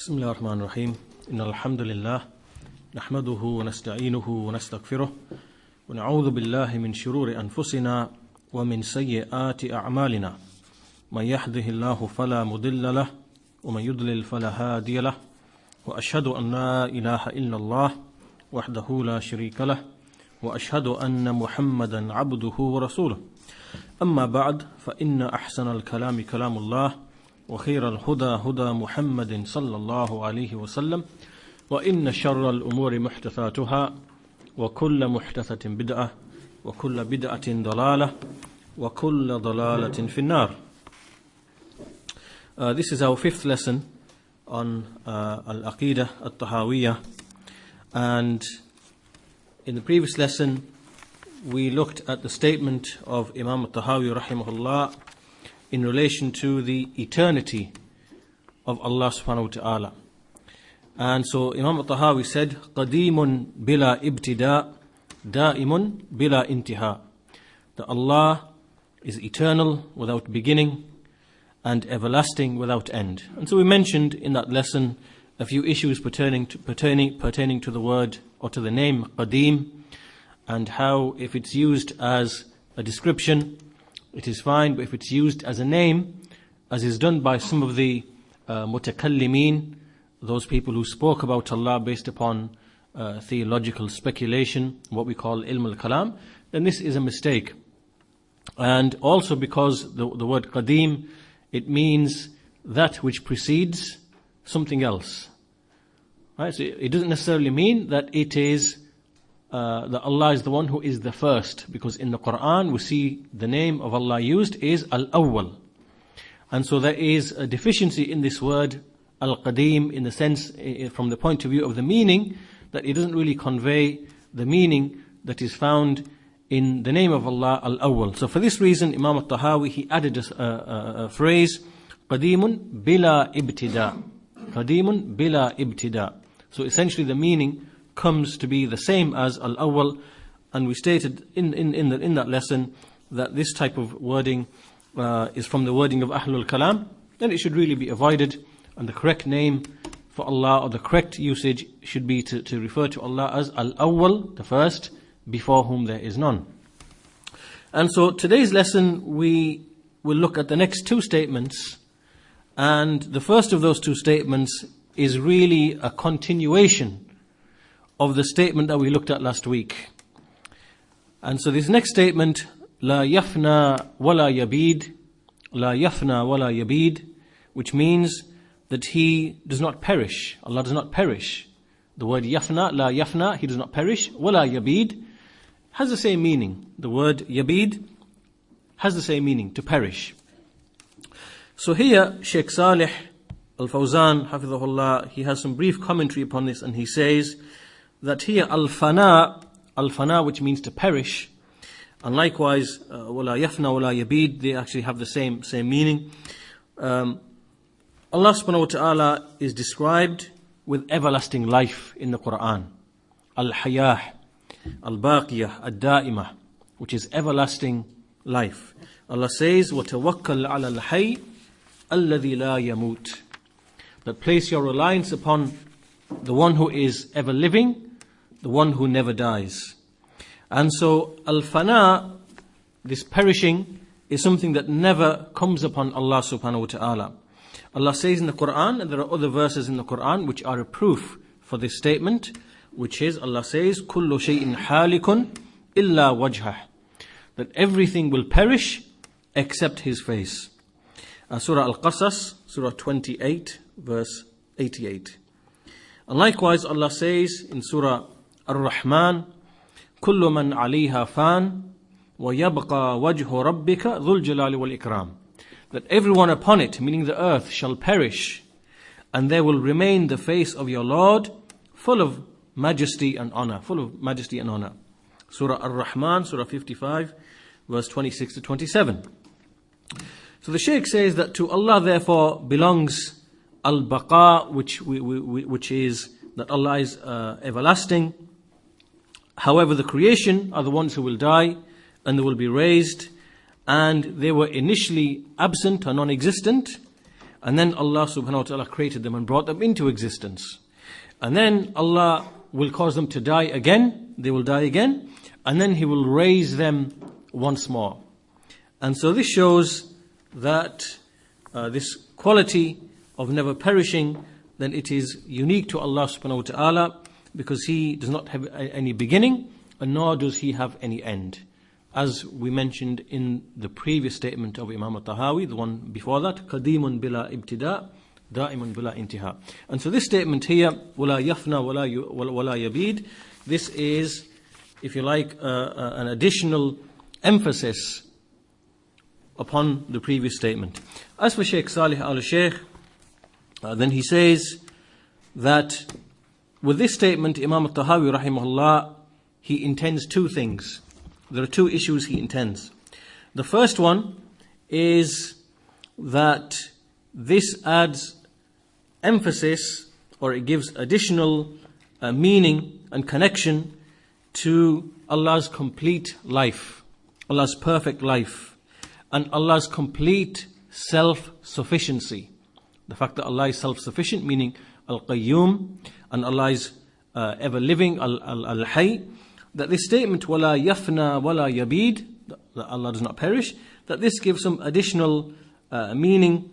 بسم الله الرحمن الرحيم إن الحمد لله نحمده ونستعينه ونستغفره ونعوذ بالله من شرور أنفسنا ومن سيئات أعمالنا من يهده الله فلا مضل له ومن يضلل فلا هادي له وأشهد أن لا إله إلا الله وحده لا شريك له وأشهد أن محمدا عبده ورسوله أما بعد فإن أحسن الكلام كلام الله وخير الهدى هدى محمد صلى الله عليه وسلم وإن شر الأمور محدثاتها وكل محدثة بدعة وكل بدعة ضلالة وكل ضلالة في النار. This is our fifth lesson on Aqeedah-at-tahaawiyyah, and in the previous lesson we looked at the statement of Imam al-Tahawi rahimahullah in relation to the eternity of Allah subhanahu wa ta'ala. And so Imam al-Tahawi said, قَدِيمٌ بِلَا إِبْتِدَاء دَائِمٌ بِلَا إِنْتِهَاء, that Allah is eternal without beginning and everlasting without end. And so we mentioned in that lesson a few issues pertaining to the word or to the name Qadim, and how if it's used as a description it is fine, but if it's used as a name, as is done by some of the mutakallimin, those people who spoke about Allah based upon theological speculation, what we call ilm al-kalam, then this is a mistake. And also because the word qadim, it means that which precedes something else. Right? So it doesn't necessarily mean that it is that Allah is the one who is the first, because in the Quran we see the name of Allah used is al-awwal, and so there is a deficiency in this word al-qadim, in the sense, from the point of view of the meaning, that it doesn't really convey the meaning that is found in the name of Allah al-awwal. So for this reason Imam al-Tahawi, he added a phrase, qadimun bila ibtida, qadimun bila ibtida. So essentially the meaning comes to be the same as al-awwal, and we stated in that lesson that this type of wording is from the wording of Ahlul Kalam, and it should really be avoided, and the correct name for Allah, or the correct usage, should be to refer to Allah as al-awwal, the first, before whom there is none. And so today's lesson we will look at the next two statements, and the first of those two statements is really a continuation of the statement that we looked at last week. And so this next statement, La yafna wala yabid, La yafna wala yabid, which means that He does not perish. Allah does not perish. The word yafna, la yafna, He does not perish. Wala yabid has the same meaning. The word yabid has the same meaning, to perish. So here, Shaykh Saalih al-Fawzaan, hafidhahullah, he has some brief commentary upon this, and he says that here al-fana, which means to perish, and likewise wala yafna wala yabid, they actually have the same meaning. Allah subhanahu wa ta'ala is described with everlasting life in the Quran. Al-hayah, al-baqiyah, ad-da'imah, which is everlasting life. Allah says, وَتَوَكَّلْ عَلَى الْحَيِّ الَّذِي لَا يَمُوتُ, that place your reliance upon the one who is ever living, the one who never dies. And so al-fana, this perishing, is something that never comes upon Allah subhanahu wa ta'ala. Allah says in the Quran, and there are other verses in the Quran which are a proof for this statement, which is, Allah says, كُلُّ شَيْءٍ حَالِكٌ إِلَّا وَجْهَهُ, that everything will perish except His face. Surah Al-Qasas, Surah 28, verse 88. And likewise Allah says in Surah Ar-Rahman, كُلُّ مَنْ عَلَيْهَا فَانٍ وَيَبْقَى وَجْهُ رَبِّكَ ذُو الْجَلَالِ وَالْإِكْرَامِ, that everyone upon it, meaning the earth, shall perish, and there will remain the face of your Lord full of majesty and honor. Full of majesty and honor. Surah Ar-Rahman, Surah 55, verse 26 to 27. So the Shaykh says that to Allah therefore belongs al-baqa, which is that Allah is everlasting. However, the creation are the ones who will die and they will be raised, and they were initially absent or non-existent, And then Allah subhanahu wa ta'ala created them and brought them into existence. And then Allah will cause them to die again. They will die again. And then He will raise them once more. And so this shows that this quality of never perishing, then it is unique to Allah subhanahu wa ta'ala, because He does not have any beginning, and nor does He have any end. As we mentioned in the previous statement of Imam al-Tahawi, the one before that, قَدِيمٌ بِلَا إِبْتِدَاء دَائِمٌ بِلَا إِنْتِهَاء. And so this statement here, وَلَا يَفْنَى وَلَا يَبِيد, this is, if you like, an additional emphasis upon the previous statement. As for Shaykh Saalih Aall Ash-shyakh, then he says that with this statement, Imam al-Tahawi rahimahullah, he intends two things. There are two issues he intends. The first one is that this adds emphasis, or it gives additional meaning and connection to Allah's complete life, Allah's perfect life, and Allah's complete self-sufficiency. The fact that Allah is self-sufficient, meaning Al-Qayyum, and Allah is ever-living, Al-Hayy, that this statement, وَلَا يَفْنَى وَلَا يَبِيد, that Allah does not perish, that this gives some additional meaning,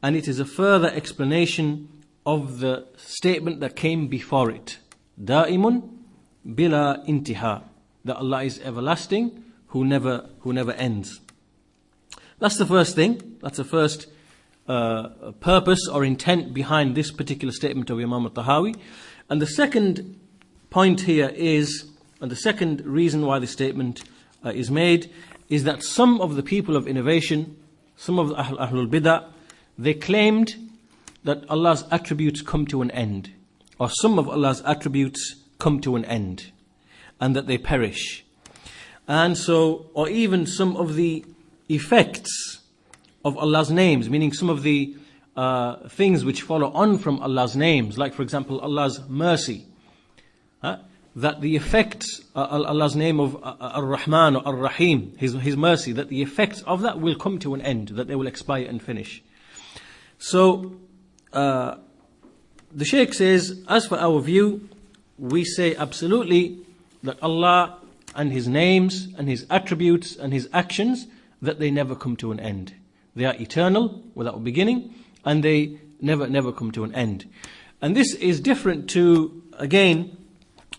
and it is a further explanation of the statement that came before it. دَائِمٌ بِلَا إِنْتِهَا, that Allah is everlasting, who never ends. That's the first thing. That's the first purpose or intent behind this particular statement of Imam al-Tahawi. And the second point here is, and the second reason why this statement is made, is that some of the people of innovation, some of the Ahlul Bid'ah, they claimed that Allah's attributes come to an end, or some of Allah's attributes come to an end, and that they perish. And so, or even some of the effects of Allah's names, meaning some of the things which follow on from Allah's names, like for example Allah's mercy, that the effects, Allah's name of Ar-Rahman or Ar-Rahim, His mercy, that the effects of that will come to an end, that they will expire and finish. So the Shaykh says, as for our view, we say absolutely that Allah and His names and His attributes and His actions, that they never come to an end. They are eternal, without beginning, and they never come to an end. And this is different to, again,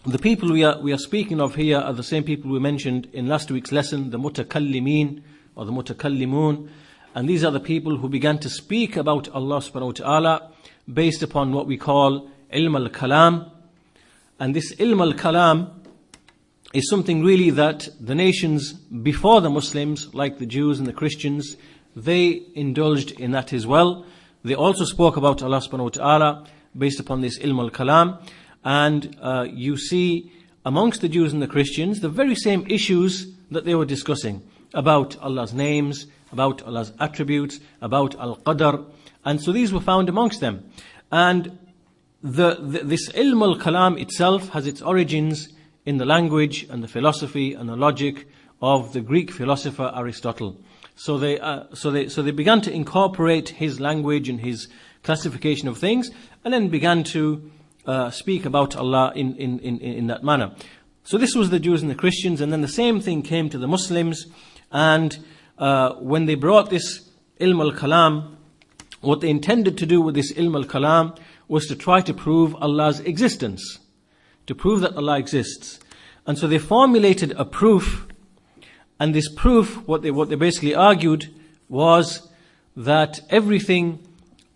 the people we are speaking of here are the same people we mentioned in last week's lesson, the mutakallimin or the mutakallimun. And these are the people who began to speak about Allah subhanahu wa ta'ala based upon what we call ilm al-kalam. And this ilm al-kalam is something really that the nations before the Muslims, like the Jews and the Christians, they indulged in that as well. They also spoke about Allah subhanahu wa ta'ala based upon this ilm al-kalam. And you see amongst the Jews and the Christians the very same issues that they were discussing about Allah's names, about Allah's attributes, about al-qadr. And so these were found amongst them. And this ilm al-kalam itself has its origins in the language and the philosophy and the logic of the Greek philosopher Aristotle. So they began to incorporate his language and his classification of things, and then began to speak about Allah in that manner. So this was the Jews and the Christians, and then the same thing came to the Muslims. And when they brought this ilm al-kalam, what they intended to do with this ilm al-kalam was to try to prove Allah's existence, to prove that Allah exists. And so they formulated a proof, and this proof, what they basically argued was that everything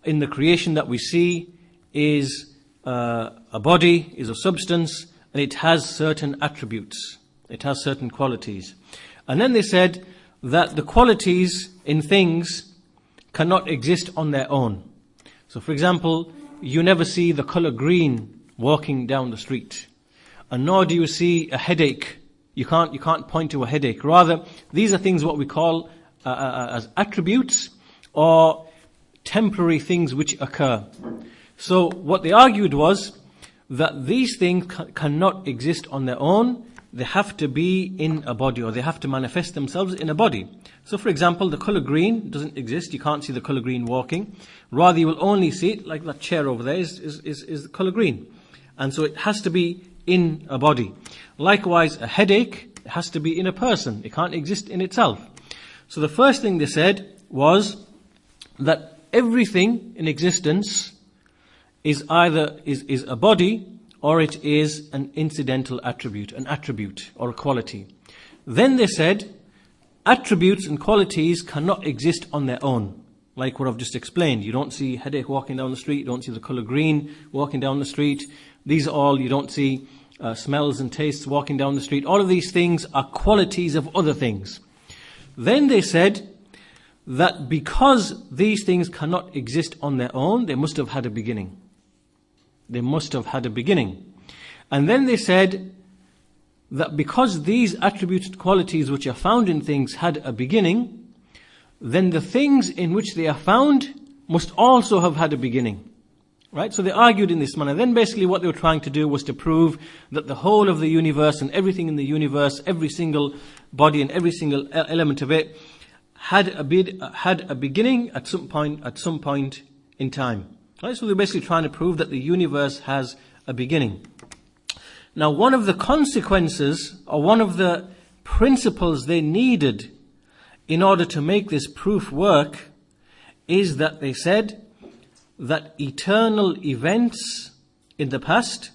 in the creation that we see is a body, is a substance, and it has certain attributes, it has certain qualities. And then they said that the qualities in things cannot exist on their own. So for example, you never see the color green walking down the street, and nor do you see a headache. You can't point to a headache. Rather, these are things what we call as attributes or temporary things which occur. So what they argued was that these things cannot exist on their own. they have to be in a body, or they have to manifest themselves in a body. So for example, the colour green doesn't exist. You can't see the colour green walking. Rather, you will only see it, like that chair over there is the colour green. And so it has to be in a body. Likewise, a headache has to be in a person. It can't exist in itself. So the first thing they said was that everything in existence is either is a body, or it is an incidental attribute, an attribute or a quality. Then they said, attributes and qualities cannot exist on their own. Like what I've just explained. You don't see headache walking down the street, you don't see the colour green walking down the street. These are all, you don't see smells and tastes walking down the street. All of these things are qualities of other things. Then they said that because these things cannot exist on their own, they must have had a beginning. They must have had a beginning. And then they said that because these attributes and qualities which are found in things had a beginning, then the things in which they are found must also have had a beginning. Right? So they argued in this manner. Then basically what they were trying to do was to prove that the whole of the universe and everything in the universe, every single body and every single element of it, had a beginning at some point in time. Right? So they're basically trying to prove that the universe has a beginning. Now, one of the consequences, or one of the principles they needed in order to make this proof work, is that they said that eternal events in the past,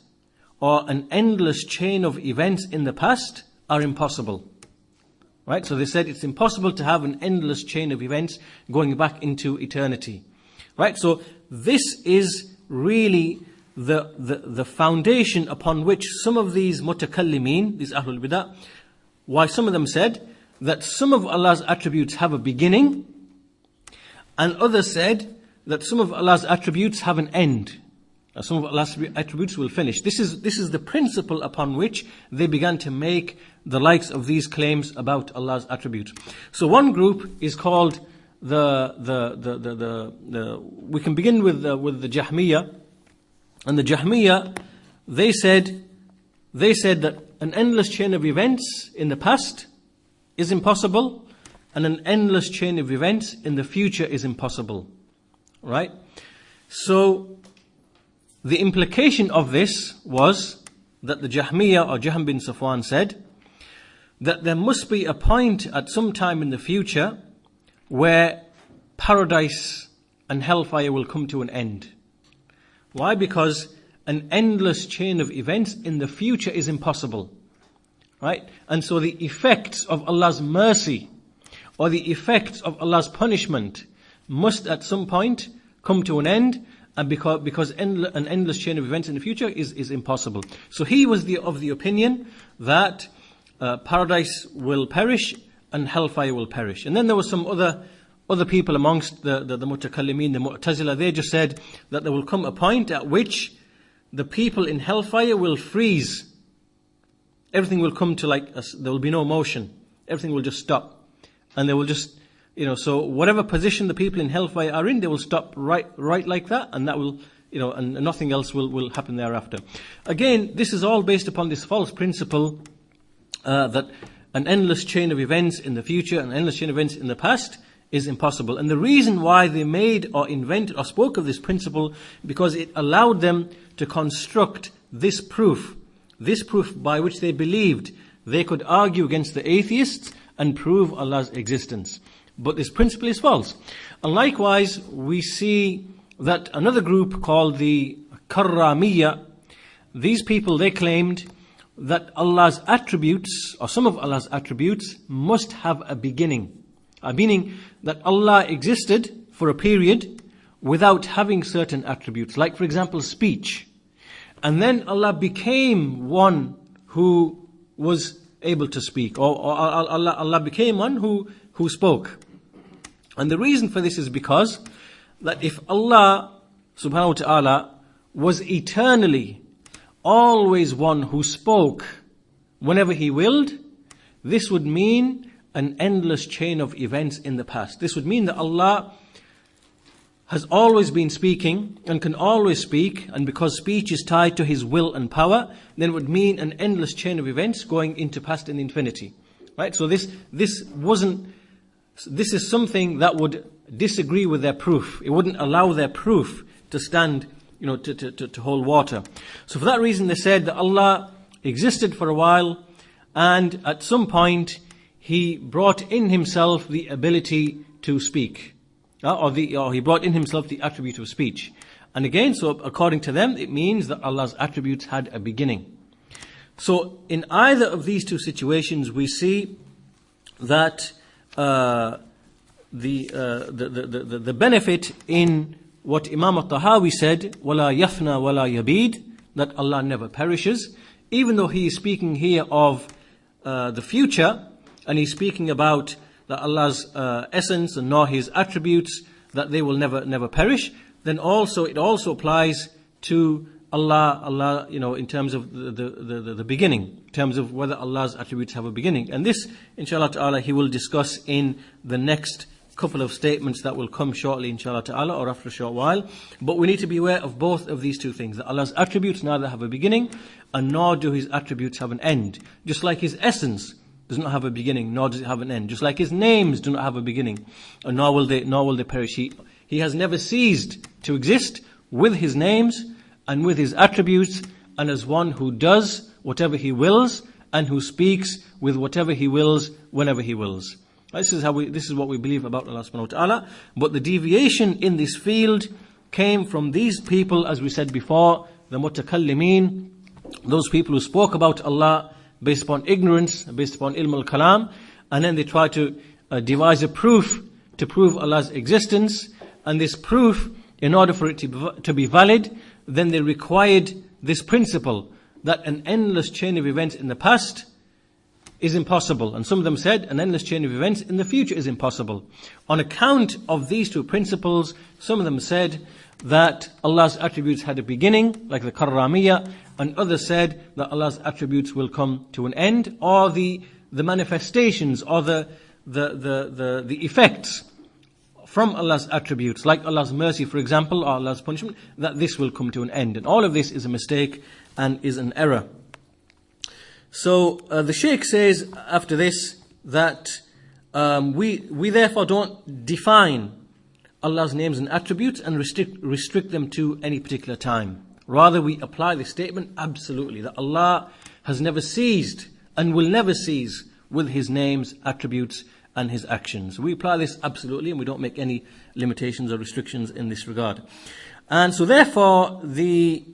or an endless chain of events in the past, are impossible. Right? So they said it's impossible to have an endless chain of events going back into eternity. Right? So this is really the foundation upon which some of these mutakallimin, these Ahlul Bidah, why some of them said that some of Allah's attributes have a beginning, and others said that some of Allah's attributes have an end. Some of Allah's attributes will finish. This is the principle upon which they began to make the likes of these claims about Allah's attributes. So one group is called we can begin with the Jahmiyyah. And the Jahmiyyah, they said that an endless chain of events in the past is impossible, and an endless chain of events in the future is impossible. Right? So the implication of this was that the Jahmiyyah, or Jahm bin Safwan, said that there must be a point at some time in the future where paradise and hellfire will come to an end. Why? Because an endless chain of events in the future is impossible. Right? And so the effects of Allah's mercy, or the effects of Allah's punishment, must at some point come to an end, and because an endless chain of events in the future is impossible. So he was of the opinion that paradise will perish and hellfire will perish. And then there were some other people amongst the mutakallimin, the Mu'tazila. They just said that there will come a point at which the people in hellfire will freeze. Everything will come to there will be no motion. Everything will just stop. And they will just, so whatever position the people in hellfire are in, they will stop right like that, and that will, and nothing else will happen thereafter. Again, this is all based upon this false principle that an endless chain of events in the future, an endless chain of events in the past is impossible. And the reason why they made or invented or spoke of this principle, because it allowed them to construct this proof by which they believed they could argue against the atheists and prove Allah's existence. But this principle is false. And likewise, we see that another group called the Karramiyya, these people, they claimed that Allah's attributes, or some of Allah's attributes, must have a beginning. Meaning that Allah existed for a period without having certain attributes. Like, for example, speech. And then Allah became one who was able to speak. Or Allah became one who spoke. And the reason for this is because that if Allah subhanahu wa ta'ala was eternally always one who spoke whenever He willed, this would mean an endless chain of events in the past. This would mean that Allah has always been speaking and can always speak, and because speech is tied to His will and power, then it would mean an endless chain of events going into past and infinity. Right? So this is something that would disagree with their proof. It wouldn't allow their proof to stand, to hold water. So for that reason, they said that Allah existed for a while, and at some point He brought in Himself the ability to speak, or He brought in Himself the attribute of speech. And again, so according to them, it means that Allah's attributes had a beginning. So in either of these two situations, we see that the benefit in what Imam al-Tahawi said, وَلَا يَفْنَى وَلَا يَبِيد, that Allah never perishes, even though He is speaking here of the future, and He's speaking about that Allah's essence and nor His attributes, that they will never perish, then it also applies to Allah, in terms of the beginning, in terms of whether Allah's attributes have a beginning. And this, inshallah ta'ala, He will discuss in the next couple of statements that will come shortly, inshallah ta'ala, or after a short while. But we need to be aware of both of these two things, that Allah's attributes neither have a beginning, and nor do His attributes have an end. Just like His essence does not have a beginning, nor does it have an end. Just like His names do not have a beginning, and nor will they perish. He has never ceased to exist with His names and with His attributes, and as one who does whatever He wills, and who speaks with whatever He wills, whenever He wills. This is what we believe about Allah subhanahu wa ta'ala. But the deviation in this field came from these people, as we said before, the mutakallimin, those people who spoke about Allah based upon ignorance, based upon ilm al-kalam, and then they tried to devise a proof to prove Allah's existence. And this proof, in order for it to be valid, then they required this principle that an endless chain of events in the past is impossible. And some of them said an endless chain of events in the future is impossible. On account of these two principles, some of them said that Allah's attributes had a beginning, like the Karramiyya, and others said that Allah's attributes will come to an end, or the manifestations, or the effects from Allah's attributes, like Allah's mercy, for example, or Allah's punishment, that this will come to an end. And all of this is a mistake and is an error. So the Shaykh says after this that we therefore don't define Allah's names and attributes and restrict them to any particular time. Rather, we apply this statement absolutely, that Allah has never ceased and will never cease with His names, attributes, and His actions. We apply this absolutely, and we don't make any limitations or restrictions in this regard. And so therefore, the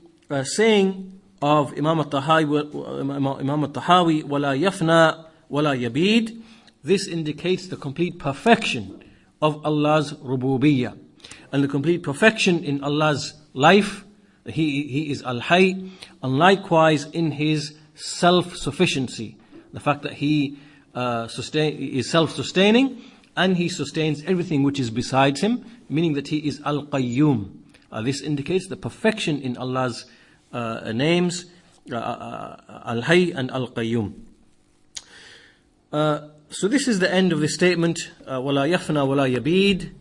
saying of Imam al-Tahawi, وَلَا يَفْنَى وَلَا يَبِيد, this indicates the complete perfection of Allah's rububiyyah, and the complete perfection in Allah's life. He is al-Hayy, and likewise in His self-sufficiency, the fact that He is self-sustaining, and He sustains everything which is besides Him, meaning that He is al-Qayyum. This indicates the perfection in Allah's names, al-Hayy and al-Qayyum. So this is the end of this statement, وَلَا يَفْنَى وَلَا يَبِيد.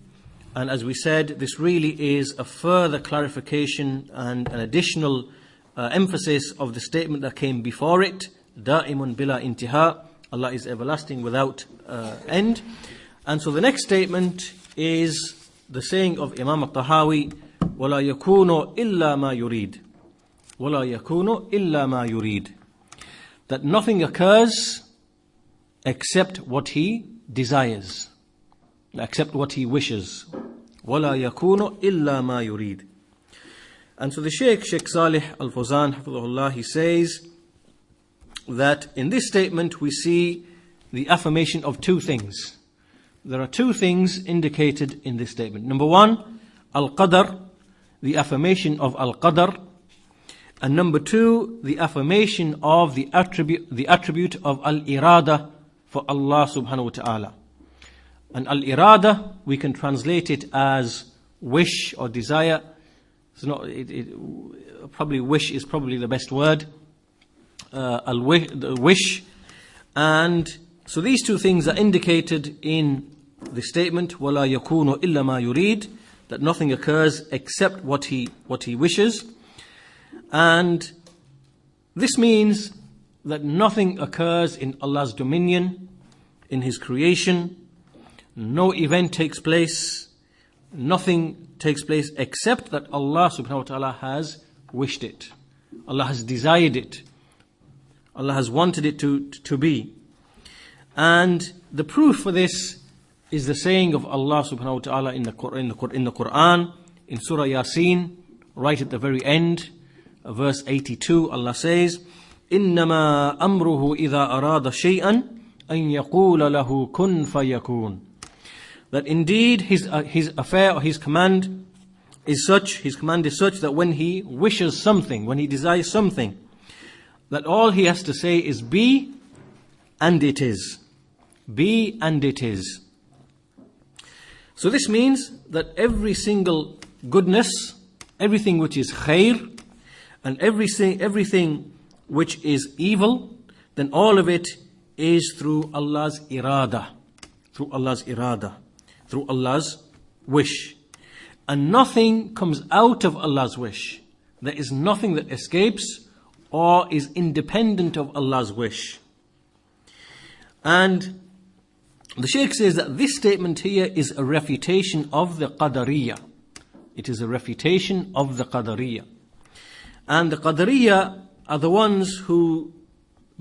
And as we said, this really is a further clarification and an additional emphasis of the statement that came before it, دَائِمٌ بِلَا إِنْتِهَا, Allah is everlasting without end. And so the next statement is the saying of Imam al-Tahawi, وَلَا يَكُونُ إِلَّا مَا يُرِيدُ, وَلَا يَكُونُ إِلَّا مَا يُرِيدُ, that nothing occurs except what He desires, except what He wishes. وَلَا يَكُونُ إِلَّا مَا يُرِيدُ. And so the Shaykh Saalih al-Fawzaan, hafidhahullah, he says that in this statement we see the affirmation of two things. There are two things indicated in this statement. Number one, al-Qadr, the affirmation of al-Qadr. And number two, the affirmation of the attribute of al-Irada for Allah subhanahu wa ta'ala. And al-Irada, we can translate it as wish or desire. It's not, probably wish is probably the best word. The wish. And so these two things are indicated in the statement, وَلَا يَكُونُ إِلَّا مَا يُرِيدُ, that nothing occurs except what He wishes. And this means that nothing occurs in Allah's dominion, in His creation. No event takes place, nothing takes place except that Allah subhanahu wa ta'ala has wished it. Allah has desired it. Allah has wanted it to be. And the proof for this is the saying of Allah subhanahu wa ta'ala in the Quran, in Surah Yasin, right at the very end, verse 82, Allah says, إِنَّمَا أَمْرُهُ إِذَا أَرَادَ شَيْئًا أَن يَقُولَ لَهُ كُن فَيَكُونَ. That indeed his affair or his command is such that when He wishes something, when He desires something, that all He has to say is be, and it is. Be, and it is. So this means that every single goodness, everything which is khair, and everything which is evil, then all of it is through Allah's irada, through Allah's wish. And nothing comes out of Allah's wish. There is nothing that escapes or is independent of Allah's wish. And the Shaykh says that this statement here is a refutation of the Qadariyah. It is a refutation of the Qadariyah. And the Qadariyah are the ones who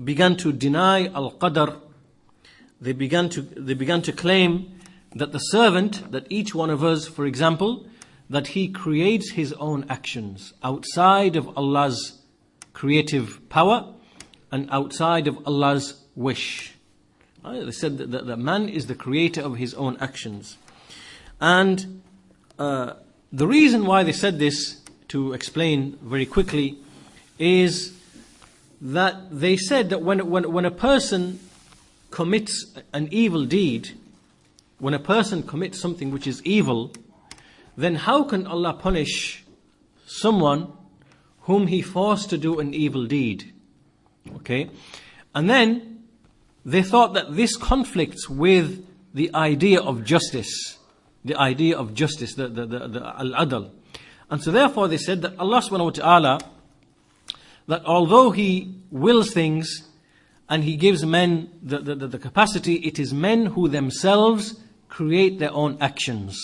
began to deny al-Qadar. They began to claim that the servant, that each one of us, for example, that he creates his own actions outside of Allah's creative power and outside of Allah's wish. They said that man is the creator of his own actions. And the reason why they said this, to explain very quickly, is that they said that when a person commits an evil deed, when a person commits something which is evil, then how can Allah punish someone whom He forced to do an evil deed? Okay? And then they thought that this conflicts with the idea of justice, the al-adl. And so therefore they said that Allah subhanahu wa ta'ala, that although He wills things and He gives men the capacity, it is men who themselves create their own actions.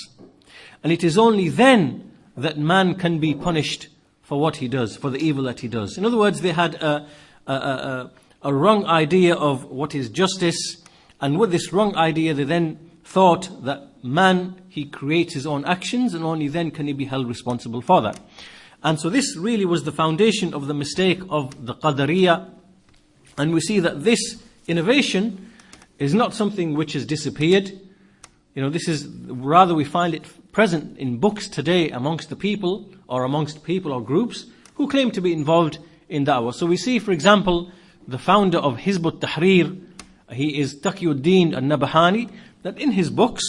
And it is only then that man can be punished for what he does, for the evil that he does. In other words, they had a wrong idea of what is justice, and with this wrong idea they then thought that man, he creates his own actions and only then can he be held responsible for that. And so this really was the foundation of the mistake of the Qadariyah. And we see that this innovation is not something which has disappeared. This is, rather we find it present in books today amongst people or groups who claim to be involved in da'wah. So we see, for example, the founder of Hizb ut-Tahrir, he is Taqiyuddin al-Nabhani, that in his book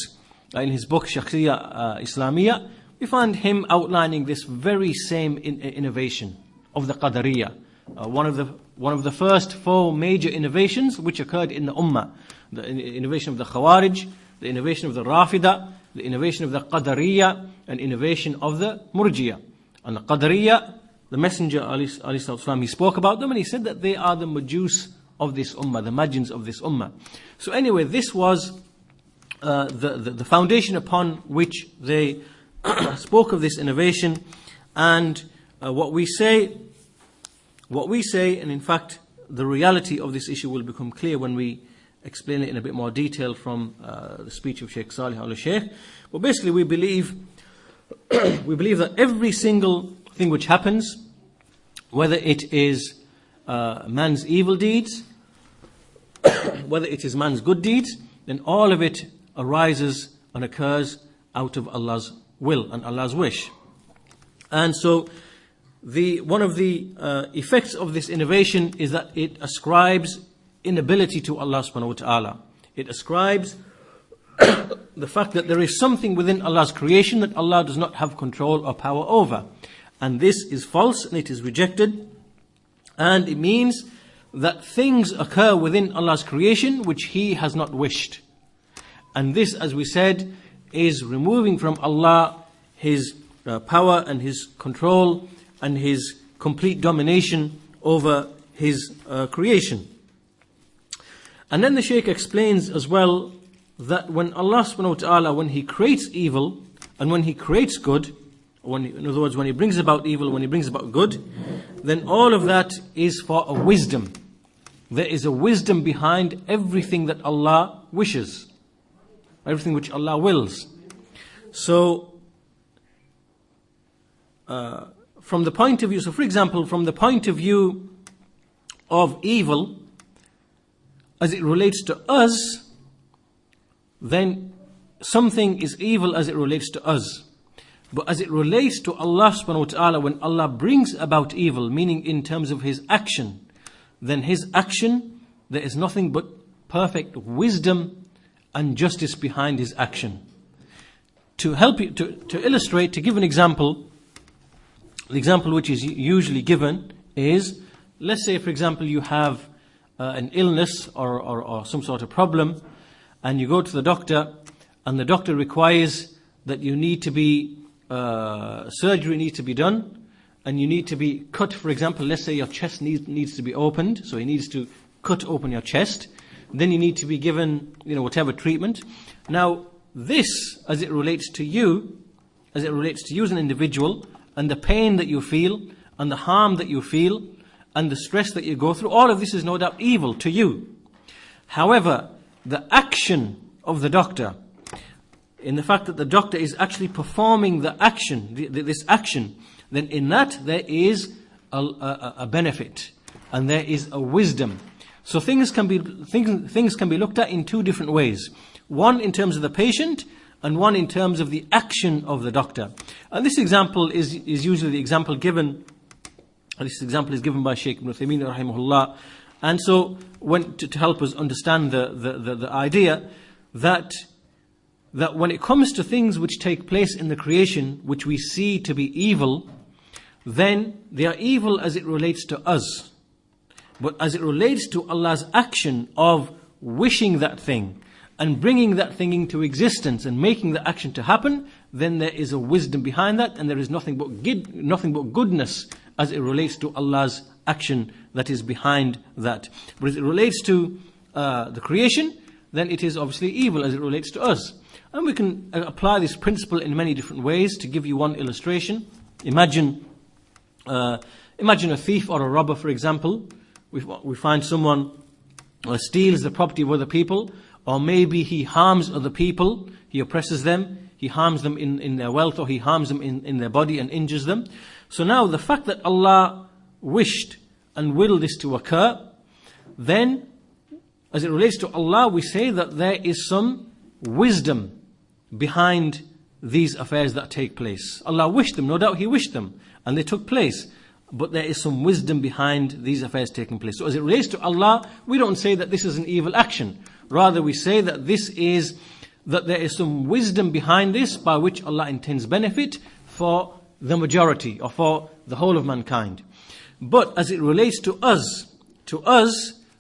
Shakhsiyya Islamiyya, we find him outlining this very same innovation of the Qadariyah. One of the first 4 major innovations which occurred in the Ummah. The innovation of the Khawarij, the innovation of the Rafida, the innovation of the Qadariyah, and innovation of the Murjiyah. And the Qadariyah, the Messenger ﷺ, he spoke about them and he said that they are the Majus of this Ummah, the Majins of this Ummah. So anyway, this was the foundation upon which they spoke of this innovation. And what we say, and in fact the reality of this issue will become clear when we explain it in a bit more detail from the speech of Shaykh Saalih Aall Ash-shyakh. But basically we believe that every single thing which happens, whether it is man's evil deeds, whether it is man's good deeds, then all of it arises and occurs out of Allah's will and Allah's wish. And so one of the effects of this innovation is that it ascribes inability to Allah subhanahu wa ta'ala. It ascribes the fact that there is something within Allah's creation that Allah does not have control or power over. And this is false and it is rejected. And it means that things occur within Allah's creation which He has not wished. And this, as we said, is removing from Allah His power and His control and His complete domination over His creation. And then the Shaykh explains as well that when Allah subhanahu wa ta'ala, when He creates evil and when He creates good, in other words, when He brings about evil, when He brings about good, then all of that is for a wisdom. There is a wisdom behind everything that Allah wishes, everything which Allah wills. So, from the point of view, so for example, from the point of view of evil, as it relates to us, then something is evil as it relates to us. But as it relates to Allah subhanahu wa ta'ala, when Allah brings about evil, meaning in terms of His action, then His action, there is nothing but perfect wisdom and justice behind His action. To help you, to illustrate, to give an example, the example which is usually given is, let's say for example you have an illness or some sort of problem, and you go to the doctor, and the doctor requires that you need to be, surgery needs to be done, and you need to be cut, for example, let's say your chest needs to be opened, so he needs to cut open your chest, then you need to be given, whatever treatment. Now, this, as it relates to you as an individual, and the pain that you feel, and the harm that you feel, and the stress that you go through, all of this is no doubt evil to you. However, the action of the doctor, in the fact that the doctor is actually performing the action, this action, then in that there is a benefit, and there is a wisdom. So things can be looked at in two different ways. One in terms of the patient, and one in terms of the action of the doctor. And this example is usually the example given. This example is given by Shaykh Ibn Uthaymeen rahimahullah. And so, to help us understand the idea that when it comes to things which take place in the creation, which we see to be evil, then they are evil as it relates to us. But as it relates to Allah's action of wishing that thing, and bringing that thing into existence and making the action to happen, then there is a wisdom behind that, and there is nothing but goodness as it relates to Allah's action that is behind that. But as it relates to the creation, then it is obviously evil as it relates to us. And we can apply this principle in many different ways. To give you one illustration, imagine a thief or a robber, for example. We find someone steals the property of other people, or maybe he harms other people, he oppresses them, he harms them in their wealth, or he harms them in their body and injures them. So now the fact that Allah wished and willed this to occur, then as it relates to Allah, we say that there is some wisdom behind these affairs that take place. Allah wished them, no doubt He wished them, and they took place. But there is some wisdom behind these affairs taking place. So as it relates to Allah, we don't say that this is an evil action. Rather, we say that that there is some wisdom behind this by which Allah intends benefit for the majority or for the whole of mankind. But as it relates to us,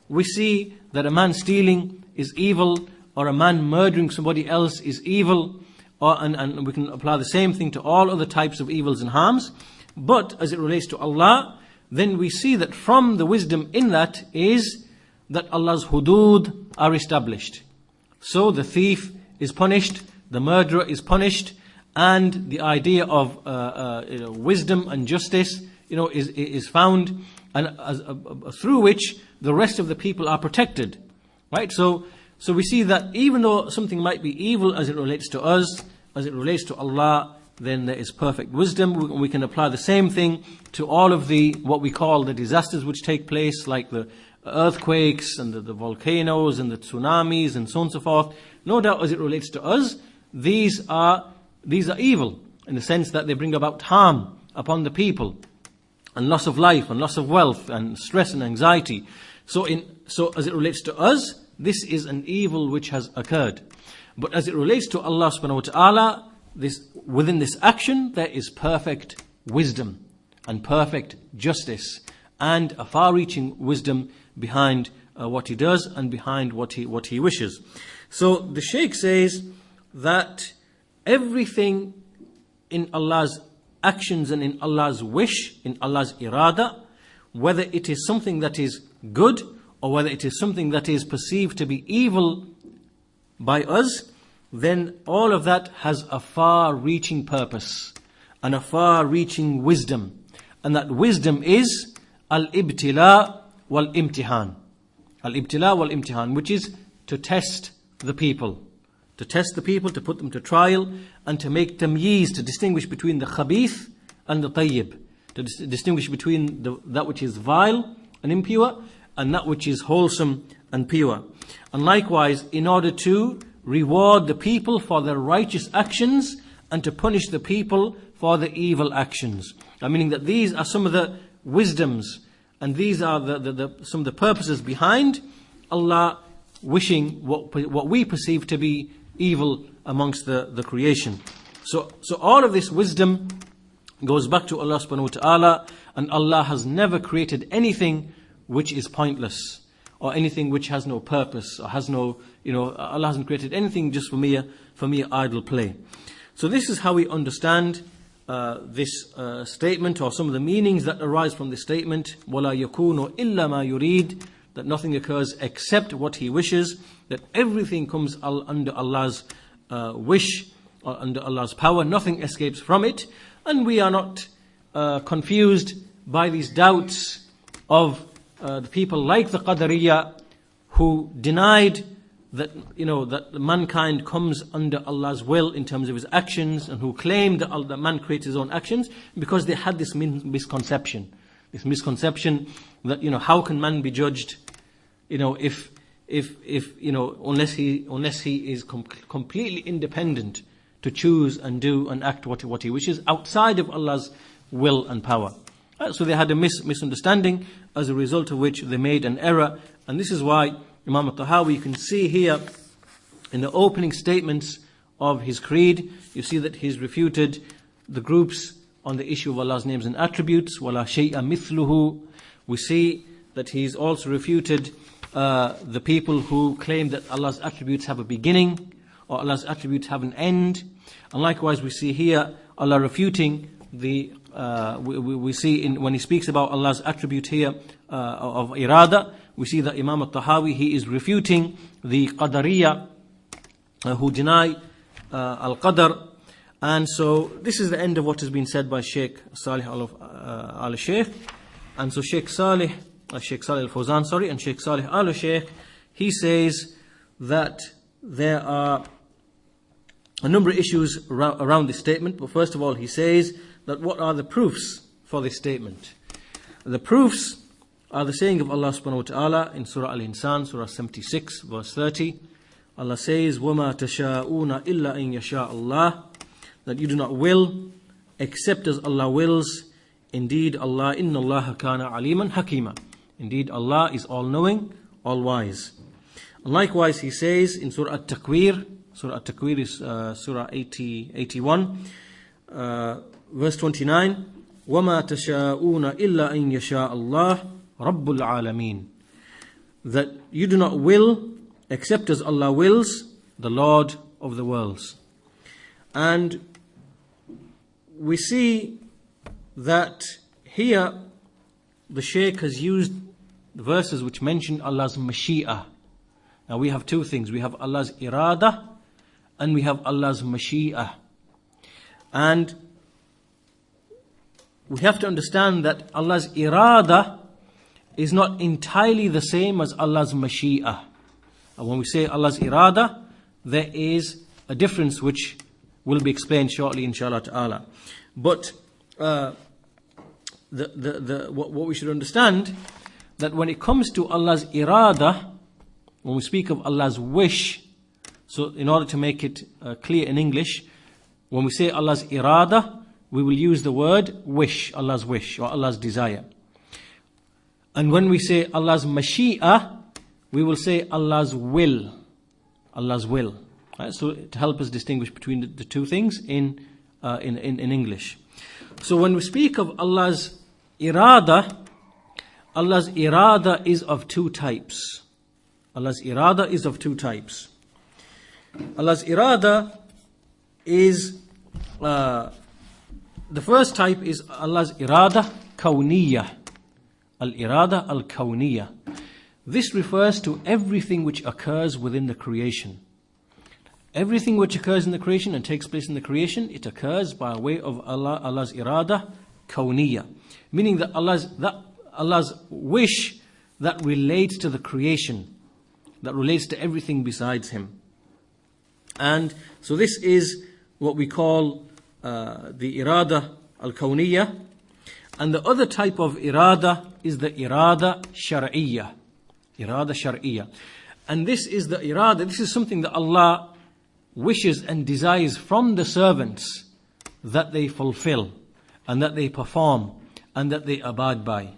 we see that a man stealing is evil, or a man murdering somebody else is evil, and we can apply the same thing to all other types of evils and harms. But as it relates to Allah, then we see that from the wisdom in that is that Allah's hudud are established. So the thief is punished, the murderer is punished, and the idea of wisdom and justice, is found, and through which the rest of the people are protected, right? So we see that even though something might be evil as it relates to us, as it relates to Allah, then there is perfect wisdom. We can apply the same thing to all of what we call the disasters which take place, like the earthquakes and the volcanoes and the tsunamis and so on and so forth. No doubt as it relates to us, these are evil in the sense that they bring about harm upon the people, and loss of life and loss of wealth and stress and anxiety. So as it relates to us, this is an evil which has occurred. But as it relates to Allah subhanahu wa ta'ala, within this action, there is perfect wisdom and perfect justice and a far-reaching wisdom behind what He does and behind what he wishes. So the Shaykh says that everything in Allah's actions and in Allah's wish, in Allah's irada, whether it is something that is good or whether it is something that is perceived to be evil by us, then all of that has a far-reaching purpose and a far-reaching wisdom. And that wisdom is al-ibtila wal-imtihan. Al-ibtila wal-imtihan, which is to test the people. To test the people, to put them to trial, and to make tamyiz, to distinguish between the khabith and the tayyib. To distinguish between that which is vile and impure and that which is wholesome and pure. And likewise, in order to reward the people for their righteous actions and to punish the people for the evil actions. Meaning that these are some of the wisdoms and these are some of the purposes behind Allah wishing what we perceive to be evil amongst the creation. So all of this wisdom goes back to Allah subhanahu wa ta'ala, and Allah has never created anything which is pointless or anything which has no purpose or has no, Allah hasn't created anything just for mere idle play. So this is how we understand this statement, or some of the meanings that arise from this statement. وَلَا يَكُونُ إِلَّا مَا يُرِيدُ, that nothing occurs except what He wishes, that everything comes under Allah's wish or under Allah's power, nothing escapes from it, and we are not confused by these doubts of the people like the Qadariyah, who denied that that mankind comes under Allah's will in terms of his actions, and who claimed that man creates his own actions, because they had this misconception that how can man be judged if unless he is completely independent to choose and do and act what he wishes outside of Allah's will and power. So they had a misunderstanding, as a result of which they made an error. And this is why Imam al-Tahawi, you can see here in the opening statements of his creed, you see that he's refuted the groups on the issue of Allah's names and attributes, وَلَا شَيْءَ مِثْلُهُ. We see that he's also refuted the people who claim that Allah's attributes have a beginning or Allah's attributes have an end. And likewise we see here Allah refuting we see when he speaks about Allah's attribute here of irada, we see that Imam al-Tahawi, he is refuting the Qadariyah who deny al-Qadar. And so this is the end of what has been said by Shaykh Saalih Aall Ash-shyakh. And so Shaykh Saalih al-Fawzaan, and Shaykh Saalih Aall Ash-shyakh, he says that there are a number of issues around this statement. But first of all, he says that what are the proofs for this statement? The proofs are the saying of Allah subhanahu wa ta'ala in Surah Al-Insan, Surah 76, verse 30. Allah says, وَمَا تَشَاءُونَ إِلَّا إِن يَشَاءَ اللَّهُ, that you do not will except as Allah wills. Indeed, Allah, إِنَّ اللَّهَ كَانَ عَلِيمًا حَكِيمًا. Indeed, Allah is all-knowing, all-wise. And likewise, He says in Surah At-Takwir, Surah At-Takwir is Surah 81, verse 29, وَمَا تَشَاءُونَ إِلَّا أَن يَشَاءَ اللَّهُ رَبُّ الْعَالَمِينَ, that you do not will except as Allah wills, the Lord of the worlds. And we see that here the Shaykh has used verses which mention Allah's mashi'ah. Now we have two things. We have Allah's irada and we have Allah's mashi'ah. And we have to understand that Allah's irada is not entirely the same as Allah's mashi'ah. And when we say Allah's irada, there is a difference which will be explained shortly, inshallah ta'ala. But what we should understand, that when it comes to Allah's irada, when we speak of Allah's wish, so in order to make it clear in English, when we say Allah's irada, we will use the word wish, Allah's wish or Allah's desire. And when we say Allah's mashi'ah, we will say Allah's will. Allah's will. Right? So to help us distinguish between the two things in English. So when we speak of Allah's irada is of two types. Allah's irada is of two types. Allah's irada is the first type is Allah's irada kawniyah. Al-irada al-kawniyah. This refers to everything which occurs within the creation. Everything which occurs in the creation and takes place in the creation, it occurs by way of Allah's irada kawniyah. Meaning that Allah's wish that relates to the creation, that relates to everything besides Him. And so this is what we call the irada al-kawniyah. And the other type of irada is the irada shar'iyyah. Irada shar'iyyah. And this is the irada, this is something that Allah wishes and desires from the servants that they fulfill and that they perform and that they abide by.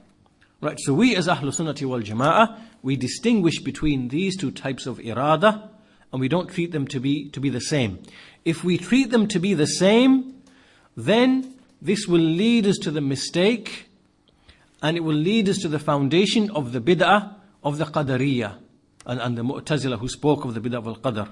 Right, so we as Ahlul Sunnati wal Jama'ah, we distinguish between these two types of irada, and we don't treat them to be the same. If we treat them to be the same, then this will lead us to the mistake, and it will lead us to the foundation of the bid'ah of the Qadariyah and the Mu'tazila who spoke of the bid'ah of al-Qadr.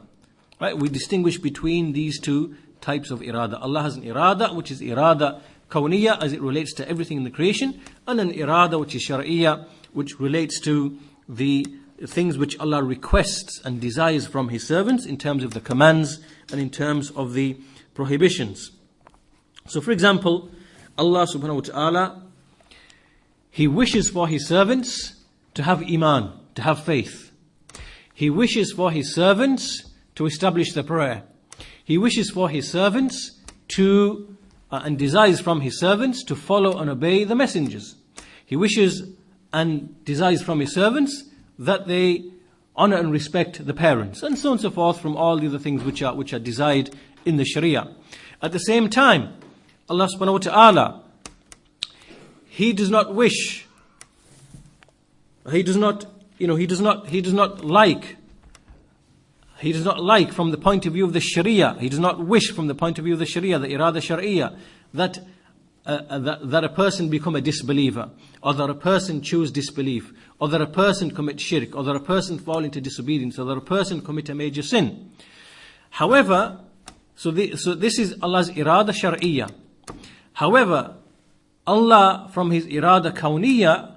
Right, we distinguish between these two types of irada. Allah has an irada which is irada kawniyah as it relates to everything in the creation, and an irada which is shar'iyyah which relates to the things which Allah requests and desires from His servants in terms of the commands and in terms of the prohibitions. So for example, Allah subhanahu wa ta'ala, He wishes for His servants to have iman, to have faith. He wishes for His servants to establish the prayer. He wishes for His servants to, and desires from His servants to follow and obey the messengers. He wishes and desires from His servants that they honor and respect the parents, and so on and so forth, from all the other things which are desired in the Sharia. At the same time, Allah subhanahu wa ta'ala, He does not wish, He does not like from the point of view of the Sharia, He does not wish from the point of view of the Sharia, the irada shar'iyyah, that a person become a disbeliever, or that a person choose disbelief, or that a person commit shirk, or that a person fall into disobedience, or that a person commit a major sin. However, so this is Allah's irada shar'iyyah. However, Allah from His irada kawniyah,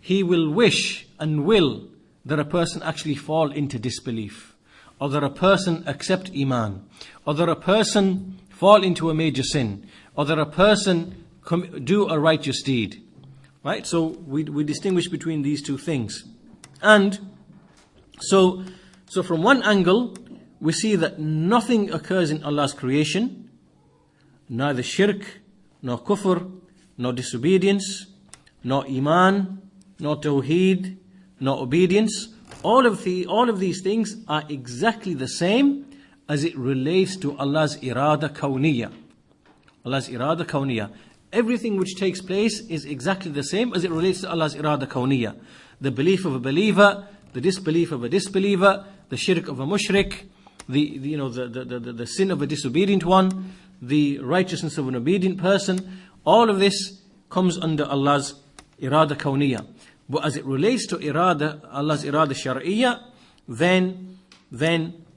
He will wish and will that a person actually fall into disbelief, or that a person accept iman, or that a person fall into a major sin, or that a person do a righteous deed. Right? So we distinguish between these two things. And so from one angle, we see that nothing occurs in Allah's creation, neither shirk, nor kufr, nor disobedience, nor iman, nor tawheed, nor obedience. All of these things are exactly the same as it relates to Allah's irada kawniyah. Allah's irada kawniyah. Everything which takes place is exactly the same as it relates to Allah's irada kawniyah. The belief of a believer, the disbelief of a disbeliever, the shirk of a mushrik, the sin of a disobedient one, the righteousness of an obedient person, all of this comes under Allah's irada kawniyah. But as it relates to Allah's irada shar'iyyah, then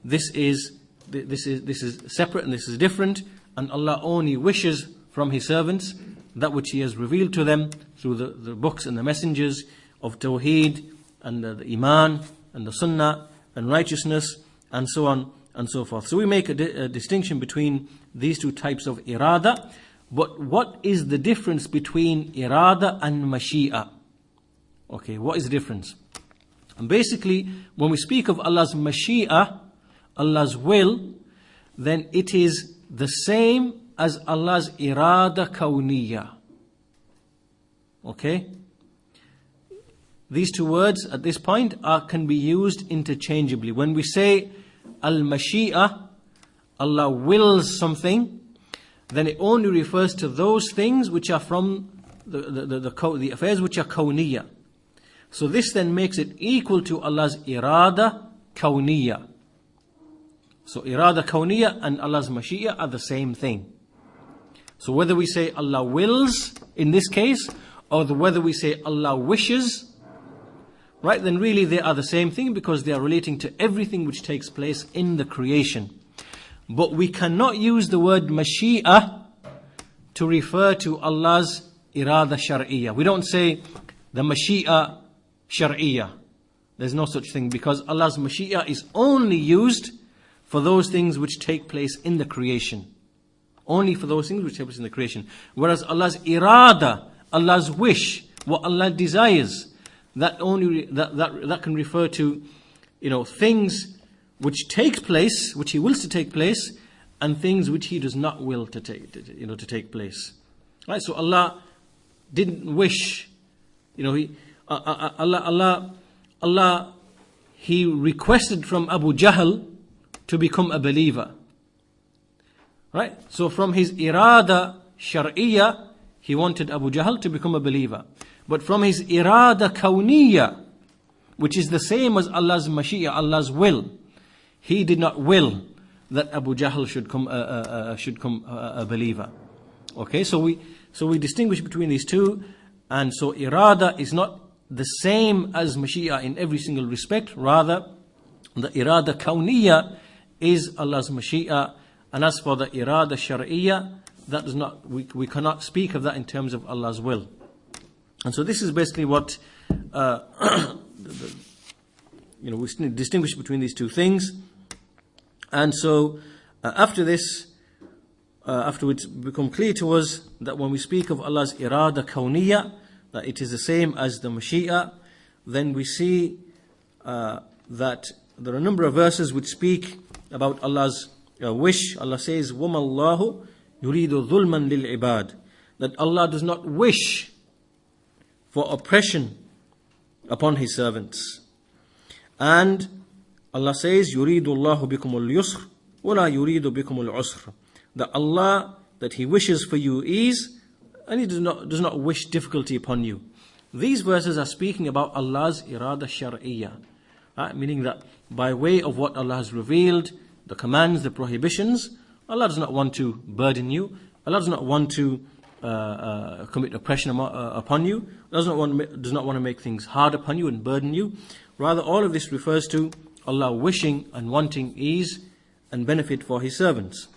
this is separate and this is different, and Allah only wishes from His servants that which He has revealed to them through the books and the messengers of Tawheed and the Iman and the Sunnah and righteousness and so on and so forth. So we make a distinction between these two types of irada. But what is the difference between irada and mashi'a? Okay, what is the difference? And basically, when we speak of Allah's mashi'a, Allah's will, then it is the same as Allah's irada kawniyah. Okay? These two words at this point can be used interchangeably. When we say al-mashi'a, Allah wills something, then it only refers to those things which are from the affairs which are kawniyah. So this then makes it equal to Allah's irada kawniyah. So irada kawniyah and Allah's mashi'ah are the same thing. So whether we say Allah wills in this case, or whether we say Allah wishes, right, then really they are the same thing, because they are relating to everything which takes place in the creation. But we cannot use the word mashi'ah to refer to Allah's irada shar'iyyah. We don't say the mashi'a shar'iyyah. There's no such thing, because Allah's mashi'a is only used for those things which take place in the creation. Only for those things which take place in the creation. Whereas Allah's irada, Allah's wish, what Allah desires, that can refer to, things which take place, which He wills to take place, and things which He does not will to take place. Right? So Allah didn't wish, Allah, He requested from Abu Jahl to become a believer. Right? So from His irada shar'iyyah, He wanted Abu Jahl to become a believer. But from His irada kawniyya, which is the same as Allah's mashi'a, Allah's will, He did not will that Abu Jahl should come a believer. Okay, so we distinguish between these two, and so irada is not the same as mashi'a in every single respect. Rather, the irada kawniyya is Allah's mashi'a, and as for the irada shar'iyyah, that does not, we cannot speak of that in terms of Allah's will. And so this is basically what we distinguish between these two things. And so after this, after it's become clear to us that when we speak of Allah's irada kawniyya, that it is the same as the mashi'a, then we see that there are a number of verses which speak about Allah's wish. Allah says, وَمَا اللَّهُ يُرِيدُ ظُلْمًا لِلْعِبَادِ, that Allah does not wish for oppression upon His servants. And Allah says, يُرِيدُ اللَّهُ بِكُمُ الْيُسْرَ وَلَا يُرِيدُ بِكُمُ الْعُسْرَ, that Allah, that He wishes for you ease, and He does not wish difficulty upon you. These verses are speaking about Allah's irada shar'iyyah, meaning that by way of what Allah has revealed, the commands, the prohibitions, Allah does not want to burden you. Allah does not want to commit oppression upon you. Does not want to make things hard upon you and burden you. Rather, all of this refers to Allah wishing and wanting ease and benefit for His servants.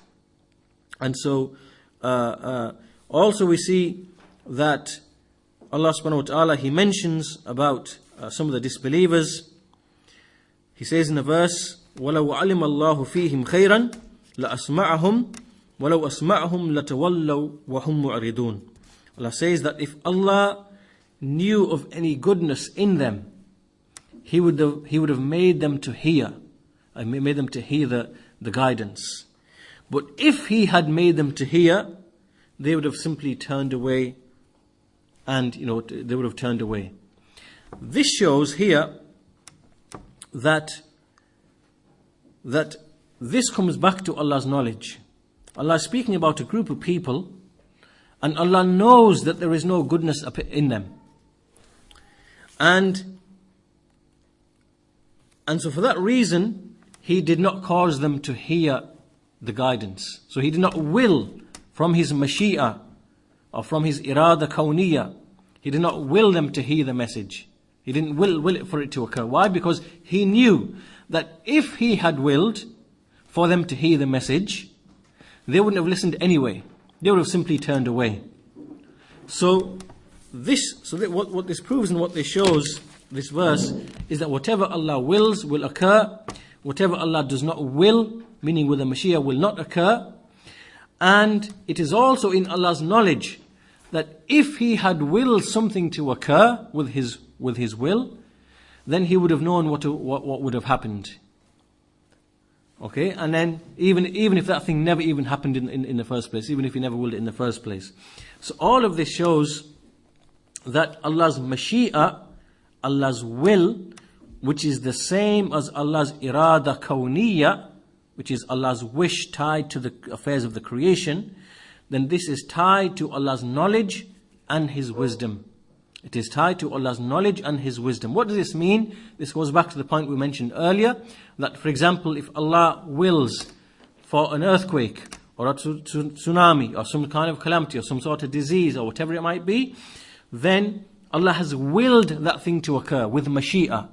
And so, also we see that Allah subhanahu wa ta'ala, He mentions about some of the disbelievers. He says in a verse, وَلَوْ عَلِمَ اللَّهُ فِيهِمْ خَيْرًا لَأَسْمَعَهُمْ وَلَوْ أَسْمَعَهُمْ لَتَوَلَّوْا وَهُمْ مُعْرِضُونَ. Allah says that if Allah knew of any goodness in them, He would have made them to hear. Made them to hear the guidance. But if He had made them to hear, they would have simply turned away, and they would have turned away. This shows here that this comes back to Allah's knowledge. Allah is speaking about a group of people, and Allah knows that there is no goodness in them. And so for that reason, He did not cause them to hear the guidance. So He did not will from His mashi'a, or from His irada kawniyya, He did not will them to hear the message. He didn't will it for it to occur. Why? Because He knew that if He had willed for them to hear the message, they wouldn't have listened anyway. They would have simply turned away. So what this proves and what this shows, this verse, is that whatever Allah wills will occur. Whatever Allah does not will, meaning with the Mashiach, will not occur. And it is also in Allah's knowledge that if He had willed something to occur with His will, then He would have known what would have happened. Okay, and then even if that thing never even happened in the first place, even if He never willed it in the first place. So all of this shows that Allah's Mashi'a, Allah's will, which is the same as Allah's irada kawniyya, which is Allah's wish tied to the affairs of the creation, then this is tied to Allah's knowledge and His wisdom. It is tied to Allah's knowledge and His wisdom. What does this mean? This goes back to the point we mentioned earlier, that for example, if Allah wills for an earthquake or a tsunami or some kind of calamity or some sort of disease or whatever it might be, then Allah has willed that thing to occur with mashi'a.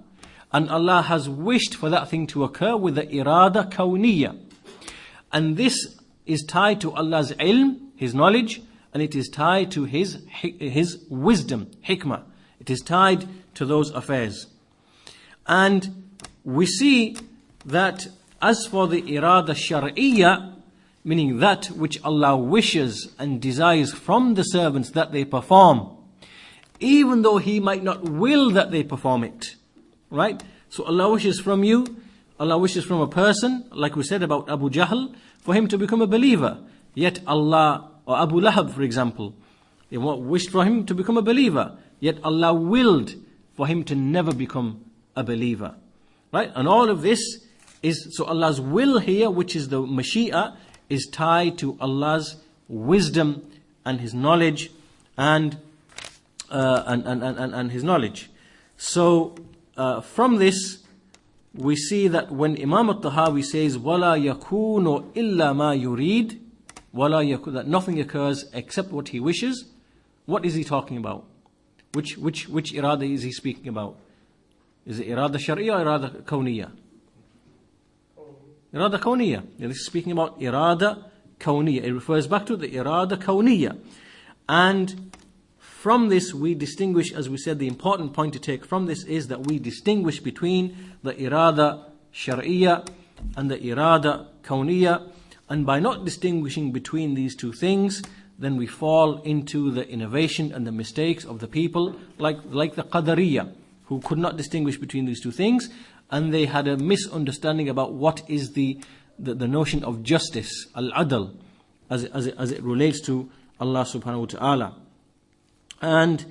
And Allah has wished for that thing to occur with the irada kawniyya. And this is tied to Allah's ilm, His knowledge, and it is tied to his wisdom, hikmah. It is tied to those affairs. And we see that as for the irada shar'iyyah, meaning that which Allah wishes and desires from the servants that they perform, even though He might not will that they perform it, right? So Allah wishes from you, Allah wishes from a person, like we said about Abu Jahl, for him to become a believer. Yet Allah, or Abu Lahab for example, they wished for him to become a believer. Yet Allah willed for him to never become a believer. Right? And all of this is, so Allah's will here, which is the Mashi'a, is tied to Allah's wisdom and His knowledge and His knowledge. So from this we see that when Imam at-Tahawi says وَلَا يَكُونُ إِلَّا مَا يُرِيد, that nothing occurs except what he wishes, what is he talking about? Which irada is he speaking about? Is it irada shar'iyya or irada kawniyya? Irada kawniyya. This is speaking about irada kawniyya. It refers back to the irada kawniyya. And from this we distinguish, as we said, the important point to take from this is that we distinguish between the irada shar'iyya and the irada kawniyya. And by not distinguishing between these two things, then we fall into the innovation and the mistakes of the people, like the Qadariyya, who could not distinguish between these two things, and they had a misunderstanding about what is the notion of justice, al-adl, as it relates to Allah subhanahu wa ta'ala. And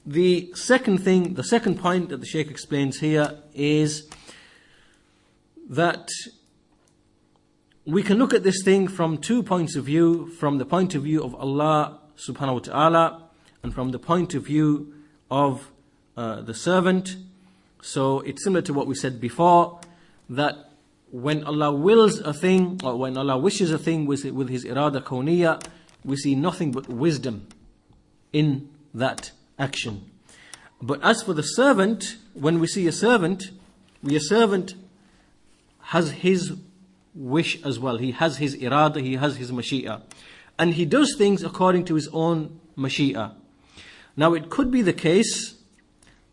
the second point that the Shaykh explains here is that we can look at this thing from 2 points of view, from the point of view of Allah subhanahu wa ta'ala and from the point of view of the servant. So it's similar to what we said before, that when Allah wills a thing, or when Allah wishes a thing with His irada kawniyya, we see nothing but wisdom in that action. But as for the servant, when we see a servant has his wish as well. He has his irada, he has his mashi'a. And he does things according to his own mashi'a. Now it could be the case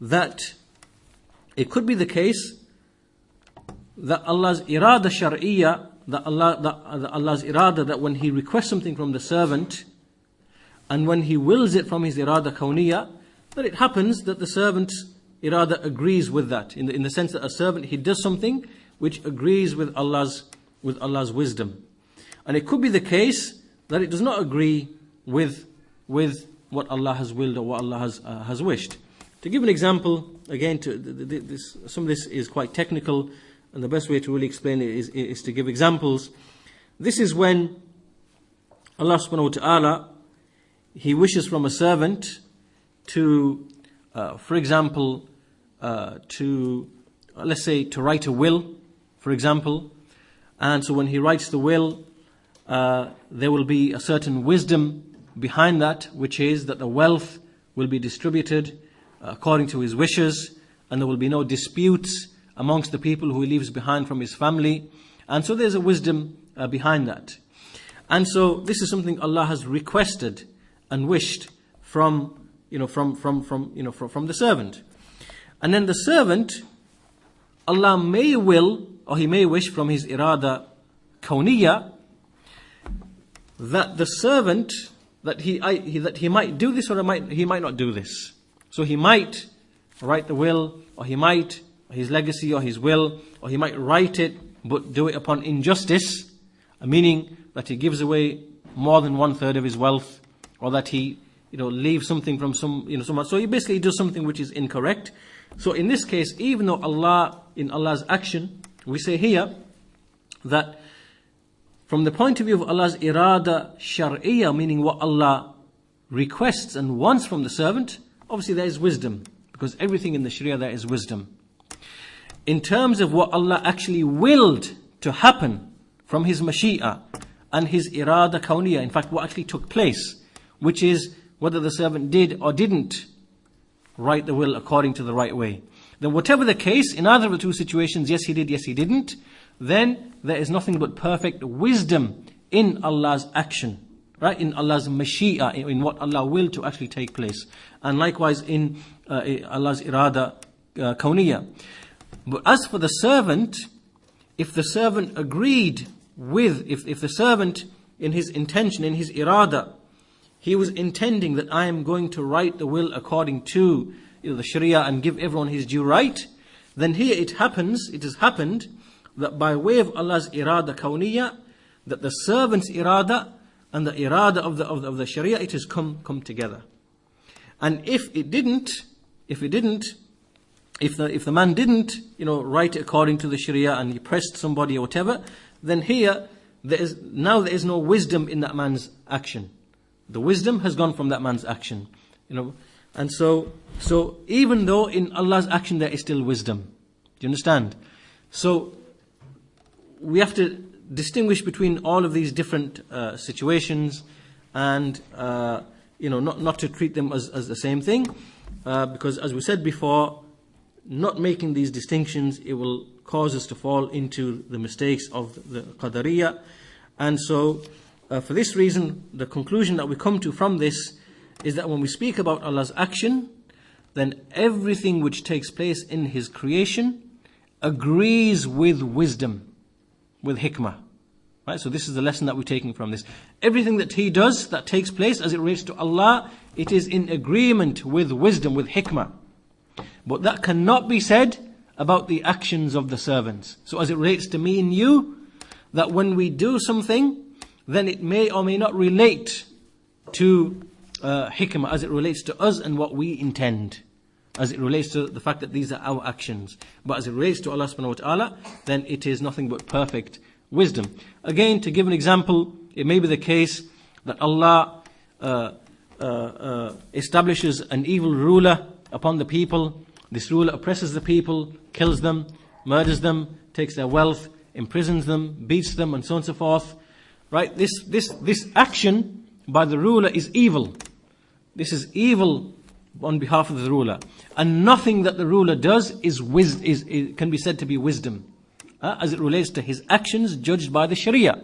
that Allah's irada shar'iyya, that Allah's irada, that when He requests something from the servant, and when He wills it from His irada kawniyya, that it happens that the servant's irada agrees with that, in the sense that a servant, he does something which agrees with Allah's wisdom. And it could be the case that it does not agree with what Allah has willed or what Allah has wished. To give an example, again, some of this is quite technical, and the best way to really explain it is to give examples. This is when Allah subhanahu wa ta'ala, He wishes from a servant to, for example, let's say to write a will, for example. And so when He writes the will, there will be a certain wisdom behind that, which is that the wealth will be distributed according to His wishes, and there will be no disputes amongst the people who He leaves behind from His family. And so there's a wisdom behind that. And so this is something Allah has requested and wished from the servant. And then the servant, Allah may will, or He may wish from His irada kawniyya, that the servant, that he might do this, or he might not do this. So he might write the will, or he might, his legacy or his will, or he might write it but do it upon injustice, meaning that he gives away more than 1/3 of his wealth, or that he leaves something from someone. So he basically does something which is incorrect. So in this case, even though Allah, in Allah's action, we say here that from the point of view of Allah's irada shar'iyya, meaning what Allah requests and wants from the servant, obviously there is wisdom, because everything in the Sharia there is wisdom. In terms of what Allah actually willed to happen from His mashi'a and His irada kawniyya, in fact what actually took place, which is whether the servant did or didn't write the will according to the right way, then whatever the case, in either of the two situations, yes he did, yes he didn't, then there is nothing but perfect wisdom in Allah's action. right? In Allah's mashi'a, in what Allah will to actually take place. And likewise in Allah's irada kawniyya. But as for the servant, if the servant agreed with, if the servant in his intention, in his irada, he was intending that I am going to write the will according to the Sharia and give everyone his due right, then here it has happened that by way of Allah's irada kawniyya, that the servant's irada and the irada of the Sharia, it has come together. And if the man didn't, write it according to the Sharia and he pressed somebody or whatever, then here there is no wisdom in that man's action. The wisdom has gone from that man's action, And so even though in Allah's action there is still wisdom, do you understand? So we have to distinguish between all of these different situations, and not to treat them as the same thing, because as we said before, not making these distinctions, it will cause us to fall into the mistakes of the Qadariyah. And so for this reason, the conclusion that we come to from this is that when we speak about Allah's action, then everything which takes place in His creation agrees with wisdom, with hikmah. Right? So this is the lesson that we're taking from this. Everything that He does, that takes place as it relates to Allah, it is in agreement with wisdom, with hikmah. But that cannot be said about the actions of the servants. So as it relates to me and you, that when we do something, then it may or may not relate to hikmah as it relates to us and what we intend, as it relates to the fact that these are our actions. But as it relates to Allah subhanahu wa ta'ala, then it is nothing but perfect wisdom. Again, to give an example, it may be the case that Allah establishes an evil ruler upon the people. This ruler oppresses the people, kills them, murders them, takes their wealth, imprisons them, beats them, and so on and so forth. Right? This action by the ruler is evil. This is evil on behalf of the ruler. And nothing that the ruler does can be said to be wisdom. As it relates to his actions judged by the Sharia.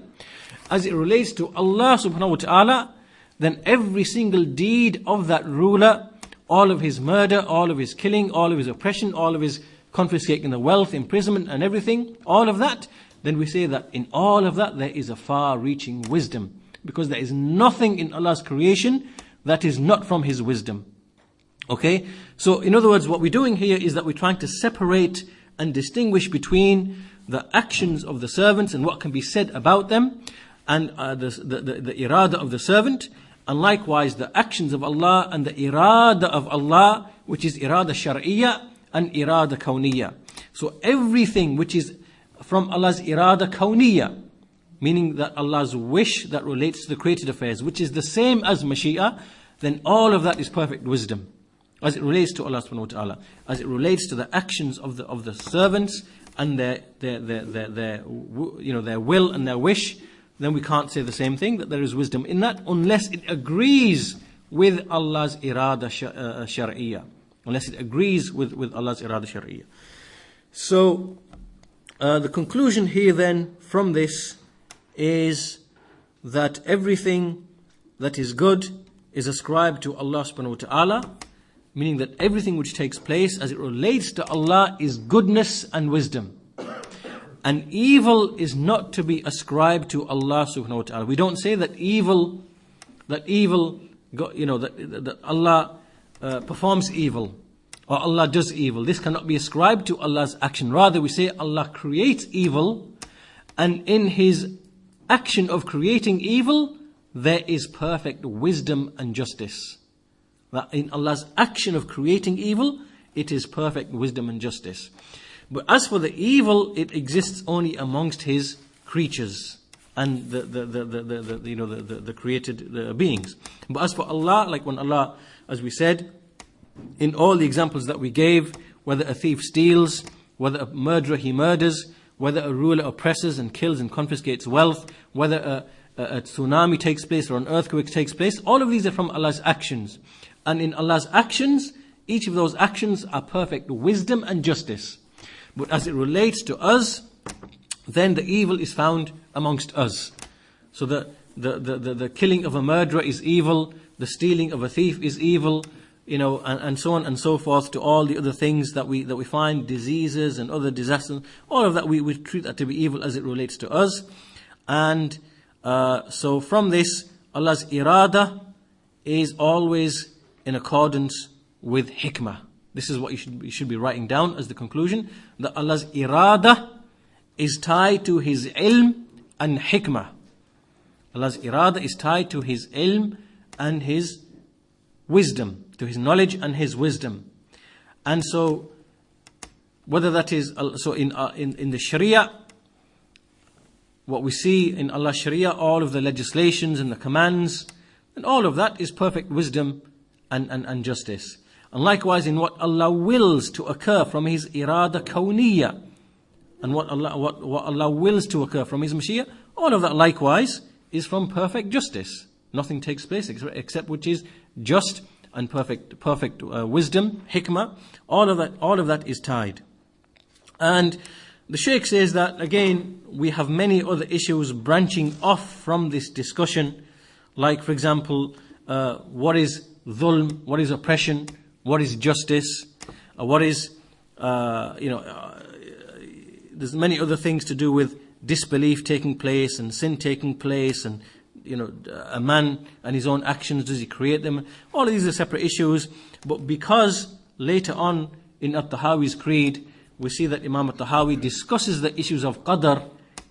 As it relates to Allah subhanahu wa ta'ala, then every single deed of that ruler, all of his murder, all of his killing, all of his oppression, all of his confiscating the wealth, imprisonment and everything, all of that, then we say that in all of that there is a far-reaching wisdom. Because there is nothing in Allah's creation that is not from His wisdom. Okay? So in other words, what we're doing here is that we're trying to separate and distinguish between the actions of the servants and what can be said about them, and the irada of the servant, and likewise the actions of Allah and the irada of Allah, which is irada shar'iyyah and irada kawniyya. So everything which is from Allah's irada kawniyya, meaning that Allah's wish that relates to the created affairs, which is the same as mashi'a, then all of that is perfect wisdom as it relates to Allah subhanahu wa ta'ala, as it relates to the actions of the servants and their will and their wish. Then we can't say the same thing, that there is wisdom in that, unless it agrees with Allah's irada shar'iyyah. Unless it agrees with Allah's irada shar'iyyah. So the conclusion here then from this is that everything that is good is ascribed to Allah subhanahu wa ta'ala, meaning that everything which takes place as it relates to Allah is goodness and wisdom. And evil is not to be ascribed to Allah subhanahu wa ta'ala. We don't say that that Allah performs evil or Allah does evil. This cannot be ascribed to Allah's action. Rather, we say Allah creates evil, and in His action of creating evil, there is perfect wisdom and justice. That in Allah's action of creating evil, it is perfect wisdom and justice. But as for the evil, it exists only amongst His creatures and the created beings. But as for Allah, like when Allah, as we said, in all the examples that we gave, whether a thief steals, whether a murderer he murders, whether a ruler oppresses and kills and confiscates wealth, whether a tsunami takes place or an earthquake takes place, all of these are from Allah's actions. And in Allah's actions, each of those actions are perfect wisdom and justice. But as it relates to us, then the evil is found amongst us. So the killing of a murderer is evil, the stealing of a thief is evil, and so on and so forth, to all the other things that we find, diseases and other disasters, all of that we treat that to be evil as it relates to us. And so from this, Allah's irada is always in accordance with hikmah. This is what you should be writing down as the conclusion, that Allah's irada is tied to His ilm and hikmah. Allah's irada is tied to His ilm and His wisdom, to His knowledge and His wisdom. And so, whether that is, so in the Sharia, what we see in Allah's Sharia, all of the legislations and the commands, and all of that is perfect wisdom and justice. And likewise in what Allah wills to occur from His irada kawniyya, and what Allah wills to occur from His mashi'a, all of that likewise is from perfect justice. Nothing takes place except which is just and perfect wisdom, hikmah. All of that is tied. And the Shaykh says that again we have many other issues branching off from this discussion, like for example, what is dhulm, what is oppression, what is justice, what is there's many other things to do with disbelief taking place and sin taking place, and a man and his own actions, does he create them? All of these are separate issues, but because later on in At-Tahaawi's creed we see that Imam At-Tahaawi discusses the issues of qadr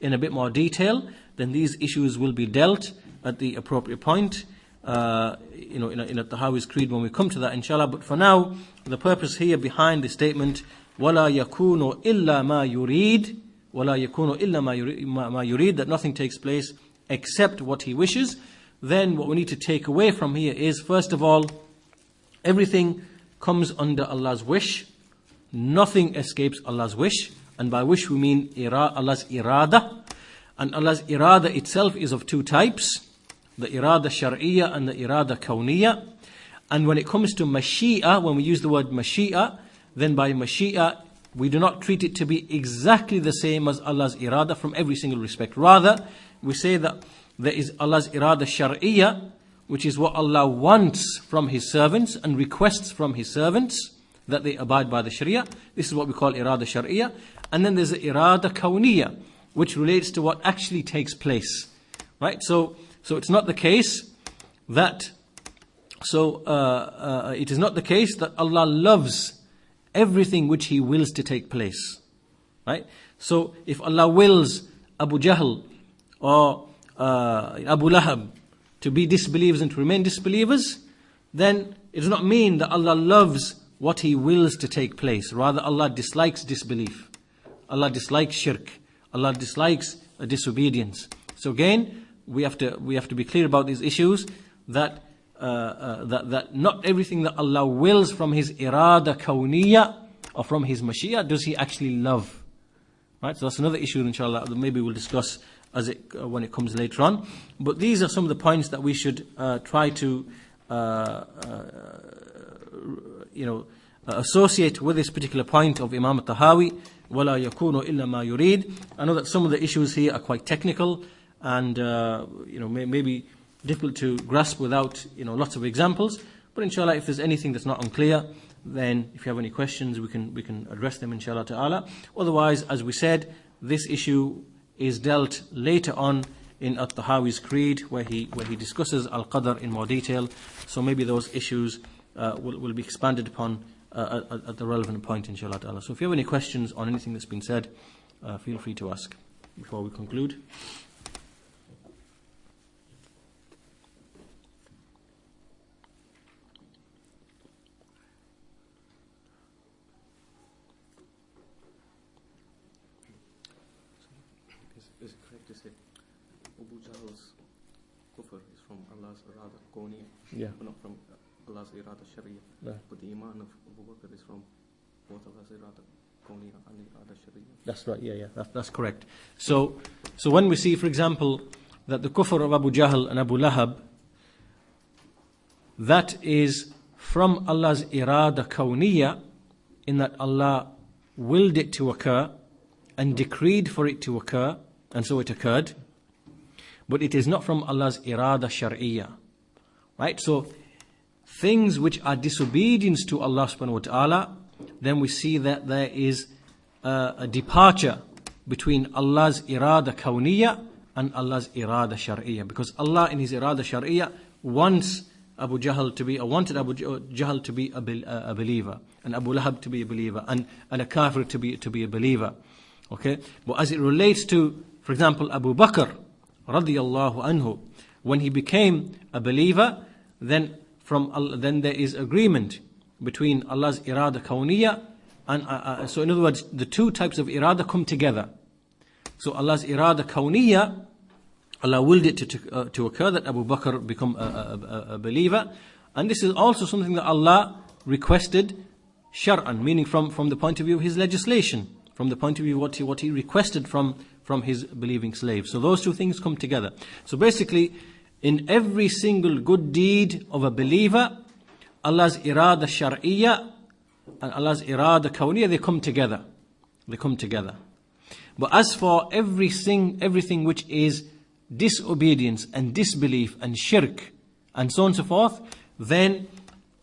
in a bit more detail, then these issues will be dealt at the appropriate point in At-Tahaawi's creed when we come to that, inshallah. But for now, the purpose here behind the statement وَلَا يَكُونُ إِلَّا مَا يُرِيدُ وَلَا يَكُونُ إِلَّا مَا يُرِيدُ, that nothing takes place except what He wishes. Then what we need to take away from here is, first of all, everything comes under Allah's wish. Nothing escapes Allah's wish. And by wish we mean Allah's irada. And Allah's irada itself is of two types, the irada shar'iyya and the irada kawniyya. And when it comes to mashi'a, when we use the word mashi'a, then by mashi'a we do not treat it to be exactly the same as Allah's irada from every single respect. Rather, we say that there is Allah's irada shar'iyya, which is what Allah wants from His servants and requests from His servants, that they abide by the Sharia. This is what we call irada shar'iyya. And then there's the irada kawniyya, which relates to what actually takes place. Right? So it's not the case that it is not the case that Allah loves everything which He wills to take place. Right? So if Allah wills Abu Jahl or Abu Lahab to be disbelievers and to remain disbelievers, then it does not mean that Allah loves what He wills to take place. Rather, Allah dislikes disbelief. Allah dislikes shirk. Allah dislikes disobedience. So again, we have to be clear about these issues, that not everything that Allah wills from His irada kawniyya or from His mashi'a does He actually love. Right? So that's another issue, inshallah, that maybe we'll discuss when it comes later on. But these are some of the points that we should try to associate with this particular point of Imam At-Tahaawi, وَلَا يَكُونُ إِلَّا مَا يُرِيدُ. I know that some of the issues here are quite technical and maybe difficult to grasp without lots of examples. But inshallah, if there's anything that's not unclear, then if you have any questions, we can address them, inshallah ta'ala. Otherwise, as we said, this issue is dealt later on in At-Tahaawi's creed, where he discusses al-qadr in more detail. So maybe those issues will be expanded upon at the relevant point, inshallah ta'ala. So if you have any questions on anything that's been said, feel free to ask before we conclude. Is it correct to say Abu Jahl's kufr is from Allah's irada kawniyya, Yeah. but not from Allah's irada shar'iyya? Yeah. But the iman of Abu Bakr is from both Allah's irada kawniyya and irada shar'iyya. That's right, yeah. That's correct. So when we see, for example, that the kufr of Abu Jahl and Abu Lahab, that is from Allah's irada kawniyya, in that Allah willed it to occur and decreed for it to occur, and so it occurred. but it is not from Allah's irada shar'iyya. Right? So things which are disobedience to Allah subhanahu wa ta'ala, then we see that there is a departure between Allah's irada kawniyya and Allah's irada shar'iyya. Because Allah in His irada shar'iyya wants Abu Jahl to be, wanted Abu Jahl to be a believer, and Abu Lahab to be a believer, and a kafir to be a believer. Okay? But as it relates to, for example, Abu Bakr radiyallahu anhu, when he became a believer, then there is agreement between Allah's irada kawniyya and so in other words, the two types of irada come together. So Allah's irada kawniyya, Allah willed it to occur that Abu Bakr become a believer, and this is also something that Allah requested shar'an, meaning from the point of view of His legislation, from the point of view of what He requested from His believing slaves. So those two things come together. So basically, in every single good deed of a believer, Allah's irada shar'iyya and Allah's irada kawniyya, they come together. They come together. But as for everything which is disobedience and disbelief and shirk and so on and so forth, then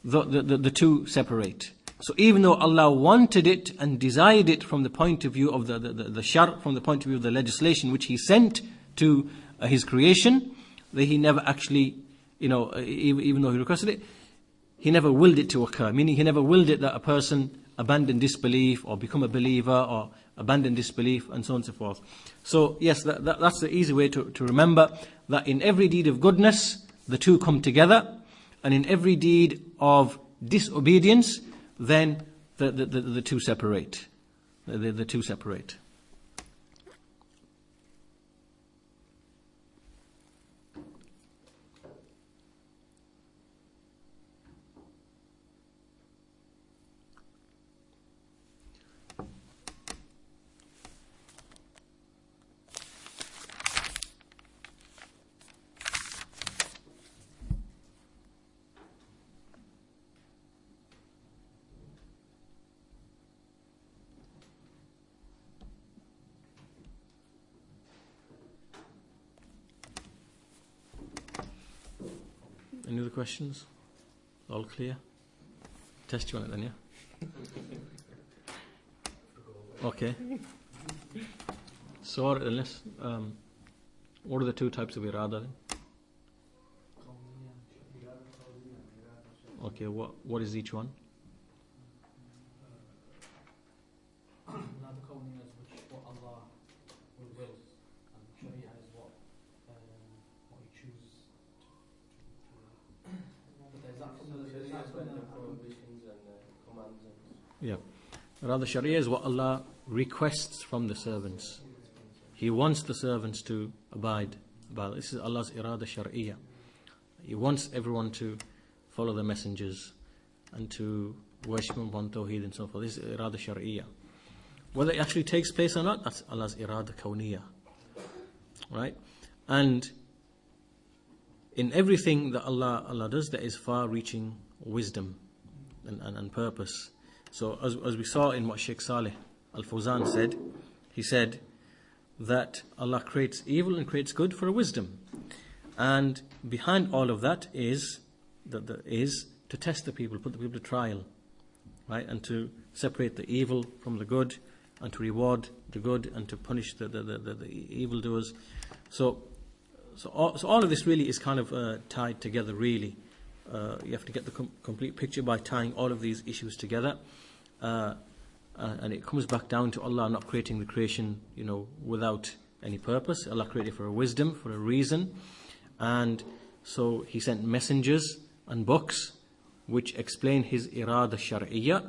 the two separate. So even though Allah wanted it and desired it from the point of view of the shar, from the point of view of the legislation which He sent to His creation, that He never actually, even though He requested it, He never willed it to occur. Meaning He never willed it that a person abandon disbelief or become a believer or abandon disbelief and so on and so forth. So yes, that's the easy way to remember that in every deed of goodness, the two come together, and in every deed of disobedience, then the two separate. The two separate. Any other questions? All clear? Test you on it then, yeah? Okay. So, unless, what are the two types of irada then? Okay, what is each one? Yeah. Rather, Sharia is what Allah requests from the servants. He wants the servants to abide by. This is Allah's irada shar'iyya. He wants everyone to follow the messengers and to worship Him upon Tawheed and so forth. This is irada shar'iyya. Whether it actually takes place or not, that's Allah's irada kawniyya. Right? And in everything that Allah does, there is far-reaching wisdom and purpose. So as we saw in what Shaykh Saalih al-Fawzaan said, he said that Allah creates evil and creates good for a wisdom. And behind all of that is to test the people, put the people to trial, right? And to separate the evil from the good, and to reward the good, and to punish the evildoers. So all of this really is kind of tied together, really. You have to get the complete picture by tying all of these issues together. And it comes back down to Allah not creating the creation, without any purpose. Allah created for a wisdom, for a reason. And so He sent messengers and books which explain His irada shar'iyya,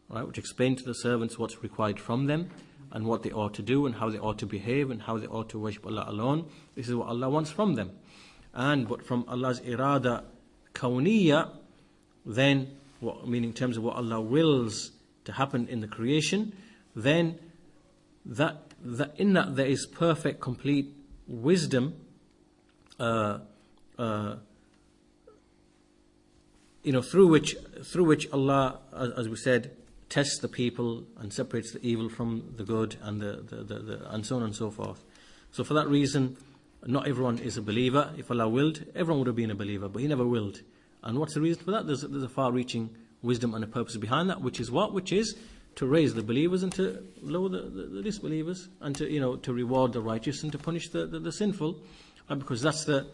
right? Which explain to the servants what's required from them and what they ought to do and how they ought to behave and how they ought to worship Allah alone. This is what Allah wants from them. But from Allah's irada kawniyya, then, meaning in terms of what Allah wills to happen in the creation, then that in that there is perfect, complete wisdom, through which Allah, as we said, tests the people and separates the evil from the good, and the and so on and so forth. So for that reason, not everyone is a believer. If Allah willed, everyone would have been a believer, but He never willed. And what's the reason for that? There's a far-reaching wisdom and a purpose behind that, which is what? Which is to raise the believers and to lower the disbelievers, and to reward the righteous and to punish the sinful, because that's the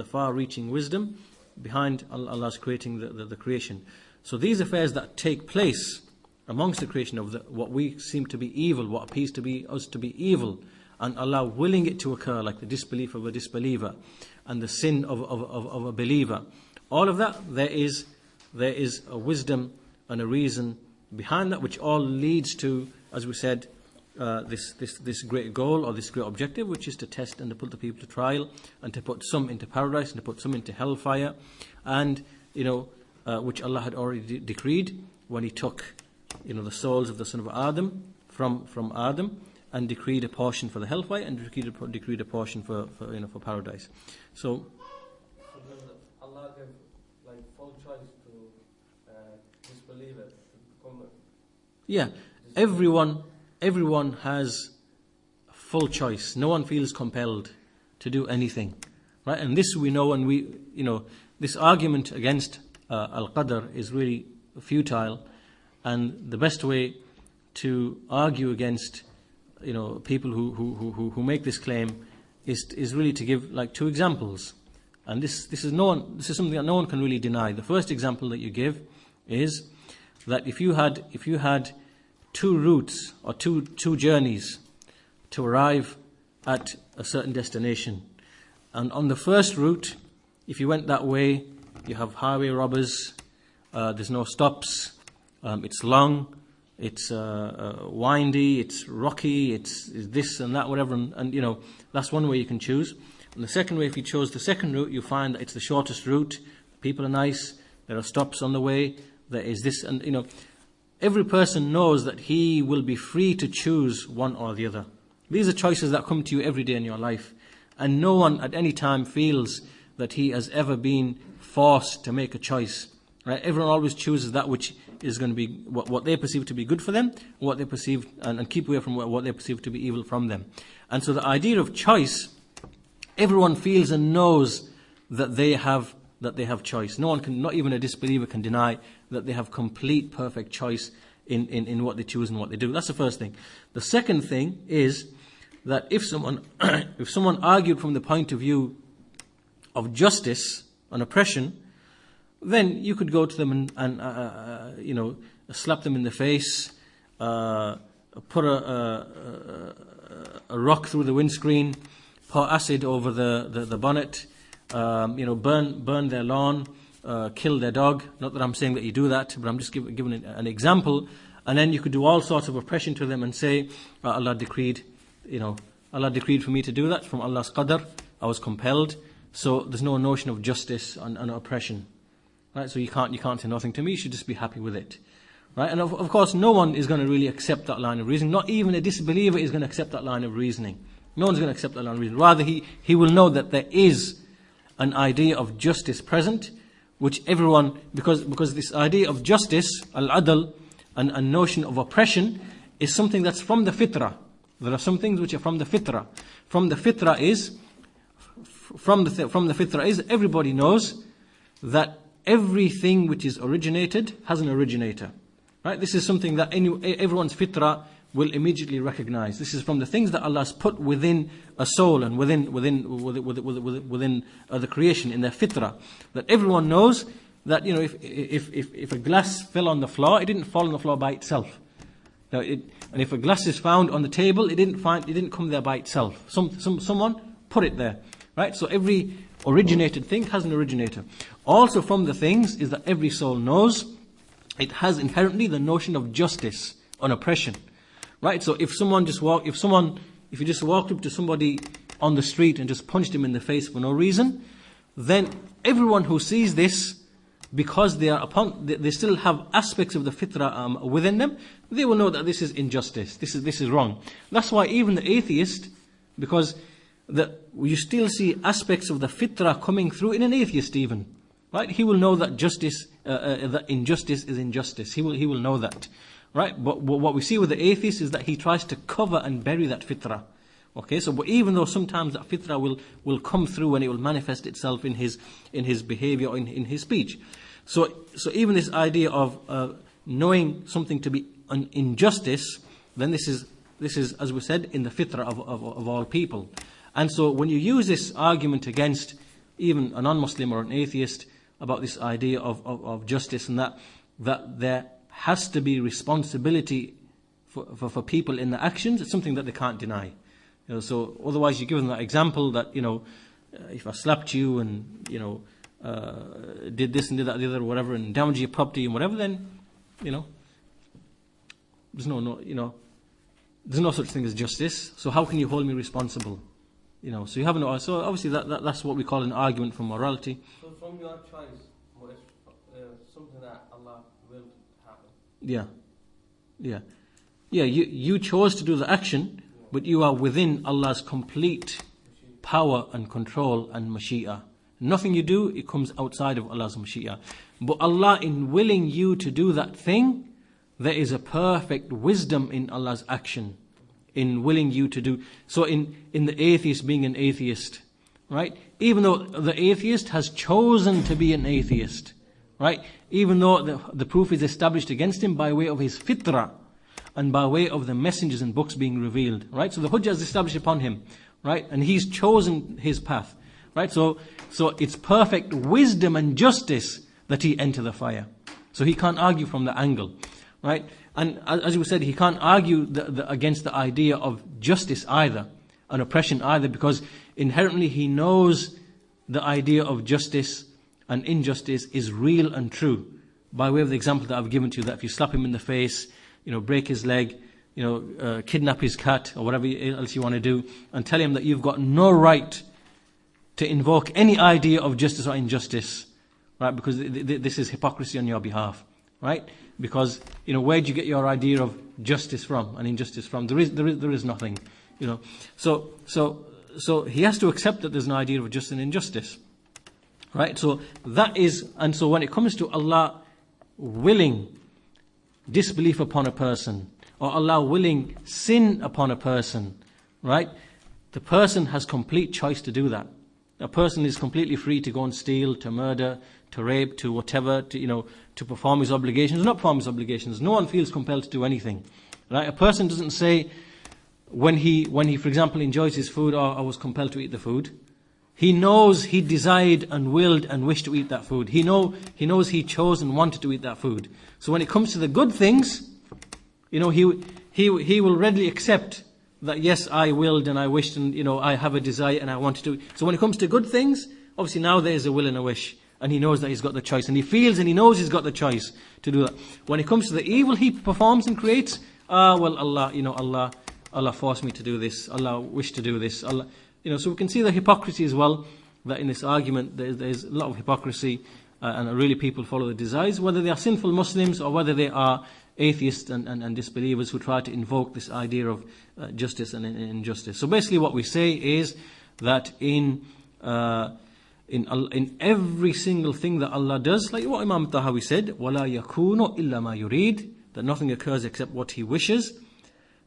far-reaching wisdom behind Allah's creating the creation. So these affairs that take place amongst the creation of what we seem to be evil, what appears to be us to be evil, and Allah willing it to occur, like the disbelief of a disbeliever and the sin of a believer, all of that, there is a wisdom and a reason behind that, which all leads to, as we said, this great goal or this great objective, which is to test and to put the people to trial, and to put some into paradise and to put some into hellfire, and which Allah had already decreed when He took the souls of the son of Adam from Adam, and decreed a portion for the hellfire and decreed a portion for paradise. So Allah gave full choice to disbelievers to become. Yeah, everyone has full choice. No one feels compelled to do anything, right? And this we know, and this argument against al-qadr is really futile, and the best way to argue against people who make this claim is really to give two examples. And this is something that no one can really deny. The first example that you give is that if you had two routes or two journeys to arrive at a certain destination, and on the first route, if you went that way, you have highway robbers, there's no stops, it's long, it's windy, it's rocky, it's this and that, whatever, and that's one way you can choose. And the second way, if you chose the second route, you find that it's the shortest route, people are nice, there are stops on the way, there is this, and every person knows that he will be free to choose one or the other. These are choices that come to you every day in your life, and no one at any time feels that he has ever been forced to make a choice. Right? Everyone always chooses that which is going to be what they perceive to be good for them, what they perceive, and keep away from what they perceive to be evil from them. And so the idea of choice, everyone feels and knows that they have choice. No one can, not even a disbeliever, can deny that they have complete, perfect choice in what they choose and what they do. That's the first thing. The second thing is that if someone argued from the point of view of justice and oppression, then you could go to them and slap them in the face, put a rock through the windscreen, pour acid over the bonnet, burn their lawn, kill their dog. Not that I'm saying that you do that, but I'm just giving an example. And then you could do all sorts of oppression to them and say, Allah decreed for me to do that from Allah's qadr. I was compelled. So there's no notion of justice and oppression. Right? So you can't say nothing to me, you should just be happy with it. Right? And of course no one is going to really accept that line of reasoning. Not even a disbeliever is going to accept that line of reasoning. No one's going to accept that line of reasoning. Rather he will know that there is an idea of justice present, which everyone, because this idea of justice, al-adl, and a notion of oppression, is something that's from the fitrah. There are some things which are from the fitrah. From the fitrah is everybody knows that everything which is originated has an originator. Right? This is something that everyone's fitrah will immediately recognize. This is from the things that Allah has put within a soul and within the creation, in their fitrah. That everyone knows that if a glass fell on the floor, it didn't fall on the floor by itself. Now, and if a glass is found on the table, it didn't come there by itself. Someone put it there. Right? So every originated thing has an originator. Also from the things is that every soul knows it has inherently the notion of justice and oppression. Right? So if you just walked up to somebody on the street and just punched him in the face for no reason, then everyone who sees this, because they still have aspects of the fitrah within them, they will know that this is injustice. This is wrong. That's why even the atheist, because you still see aspects of the fitrah coming through in an atheist even. Right? He will know that that injustice is injustice. He will know that. Right? But what we see with the atheist is that he tries to cover and bury that fitrah. Okay, so but even though sometimes that fitrah will come through and it will manifest itself in his behavior or in his speech. So even this idea of knowing something to be an injustice, then this is, as we said, in the fitrah of all people. And so when you use this argument against even a non-Muslim or an atheist about this idea of justice and that there has to be responsibility for people in the actions, it's something that they can't deny. So otherwise you give them that example that, if I slapped you and, did this and did that, the other, whatever, and damaged your property and whatever, then, there's there's no such thing as justice. So how can you hold me responsible? So you have no. So obviously that's what we call an argument for morality. So from your choice, something that Allah willed happen. Yeah. You chose to do the action, but you are within Allah's complete power and control and mashi'ah. Nothing you do, it comes outside of Allah's mashi'ah. But Allah, in willing you to do that thing, there is a perfect wisdom in Allah's action, in willing you to do. So in the atheist being an atheist, right? Even though the atheist has chosen to be an atheist, right? Even though the proof is established against him by way of his fitrah and by way of the messengers and books being revealed, right? So the hujjah is established upon him, right? And he's chosen his path, right? So it's perfect wisdom and justice that he enter the fire. So he can't argue from the angle, right? And as we said, he can't argue against the idea of justice either, and oppression either, because inherently he knows the idea of justice and injustice is real and true. By way of the example that I've given to you, that if you slap him in the face, break his leg, kidnap his cat or whatever else you want to do, and tell him that you've got no right to invoke any idea of justice or injustice, right? Because this is hypocrisy on your behalf, right? Because where do you get your idea of justice from and injustice from? There is nothing, So he has to accept that there's an idea of justice and injustice, right? So that is, and so when it comes to Allah willing disbelief upon a person, or Allah willing sin upon a person, right? The person has complete choice to do that. A person is completely free to go and steal, to murder, to rape, to whatever, to perform his obligations, not perform his obligations. No one feels compelled to do anything, right? A person doesn't say when he, for example, enjoys his food, I was compelled to eat the food. He knows he desired and willed and wished to eat that food. He knows he chose and wanted to eat that food. So when it comes to the good things, he will readily accept that yes, I willed and I wished and I have a desire and I wanted to. So when it comes to good things, obviously now there is a will and a wish, and he knows that he's got the choice, and he feels and he knows he's got the choice to do that. When it comes to the evil he performs and creates, Allah forced me to do this. Allah wished to do this. Allah. So we can see the hypocrisy as well, that in this argument there's a lot of hypocrisy, and really people follow the desires, whether they are sinful Muslims or whether they are atheists and disbelievers who try to invoke this idea of justice and injustice. So basically what we say is that in every single thing that Allah does, like what Imam al-Tahawi said, وَلَا يَكُونُ إِلَّا مَا يُرِيد, that nothing occurs except what he wishes.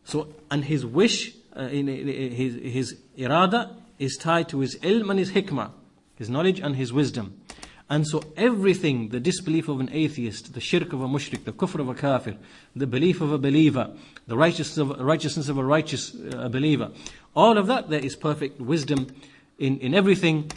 So, and his wish, his irada is tied to his ilm and his hikmah, his knowledge and his wisdom. And so everything, the disbelief of an atheist, the shirk of a mushrik, the kufr of a kafir, the belief of a believer, the righteousness of a righteous believer, all of that, there is perfect wisdom in everything.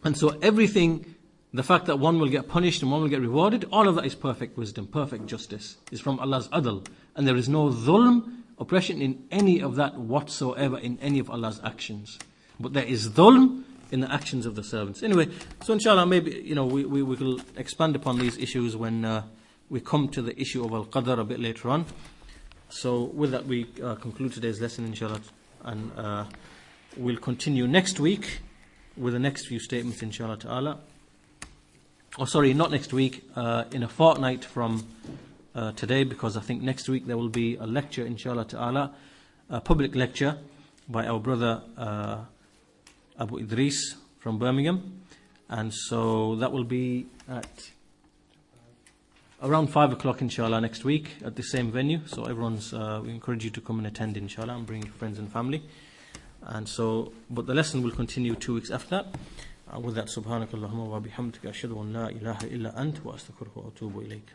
And so everything, the fact that one will get punished and one will get rewarded, all of that is perfect wisdom, perfect justice, is from Allah's adl. And there is no dhulm, oppression in any of that whatsoever, in any of Allah's actions. But there is dhulm in the actions of the servants. Anyway, so inshallah maybe we will expand upon these issues when we come to the issue of al-qadr a bit later on. So with that we conclude today's lesson inshallah, and we'll continue next week with the next few statements inshallah ta'ala. Oh sorry, not next week, in a fortnight from today, because I think next week there will be a lecture inshallah ta'ala, a public lecture by our brother Abu Idris from Birmingham, and so that will be at around 5 o'clock inshallah next week at the same venue. So everyone's we encourage you to come and attend inshallah, and bring your friends and family. And so, but the lesson will continue 2 weeks after that. With that, subhanakallahumma wa bihamdika ashhadu an la ilaha illa ant wa astaghfiruka wa atubu ilayk.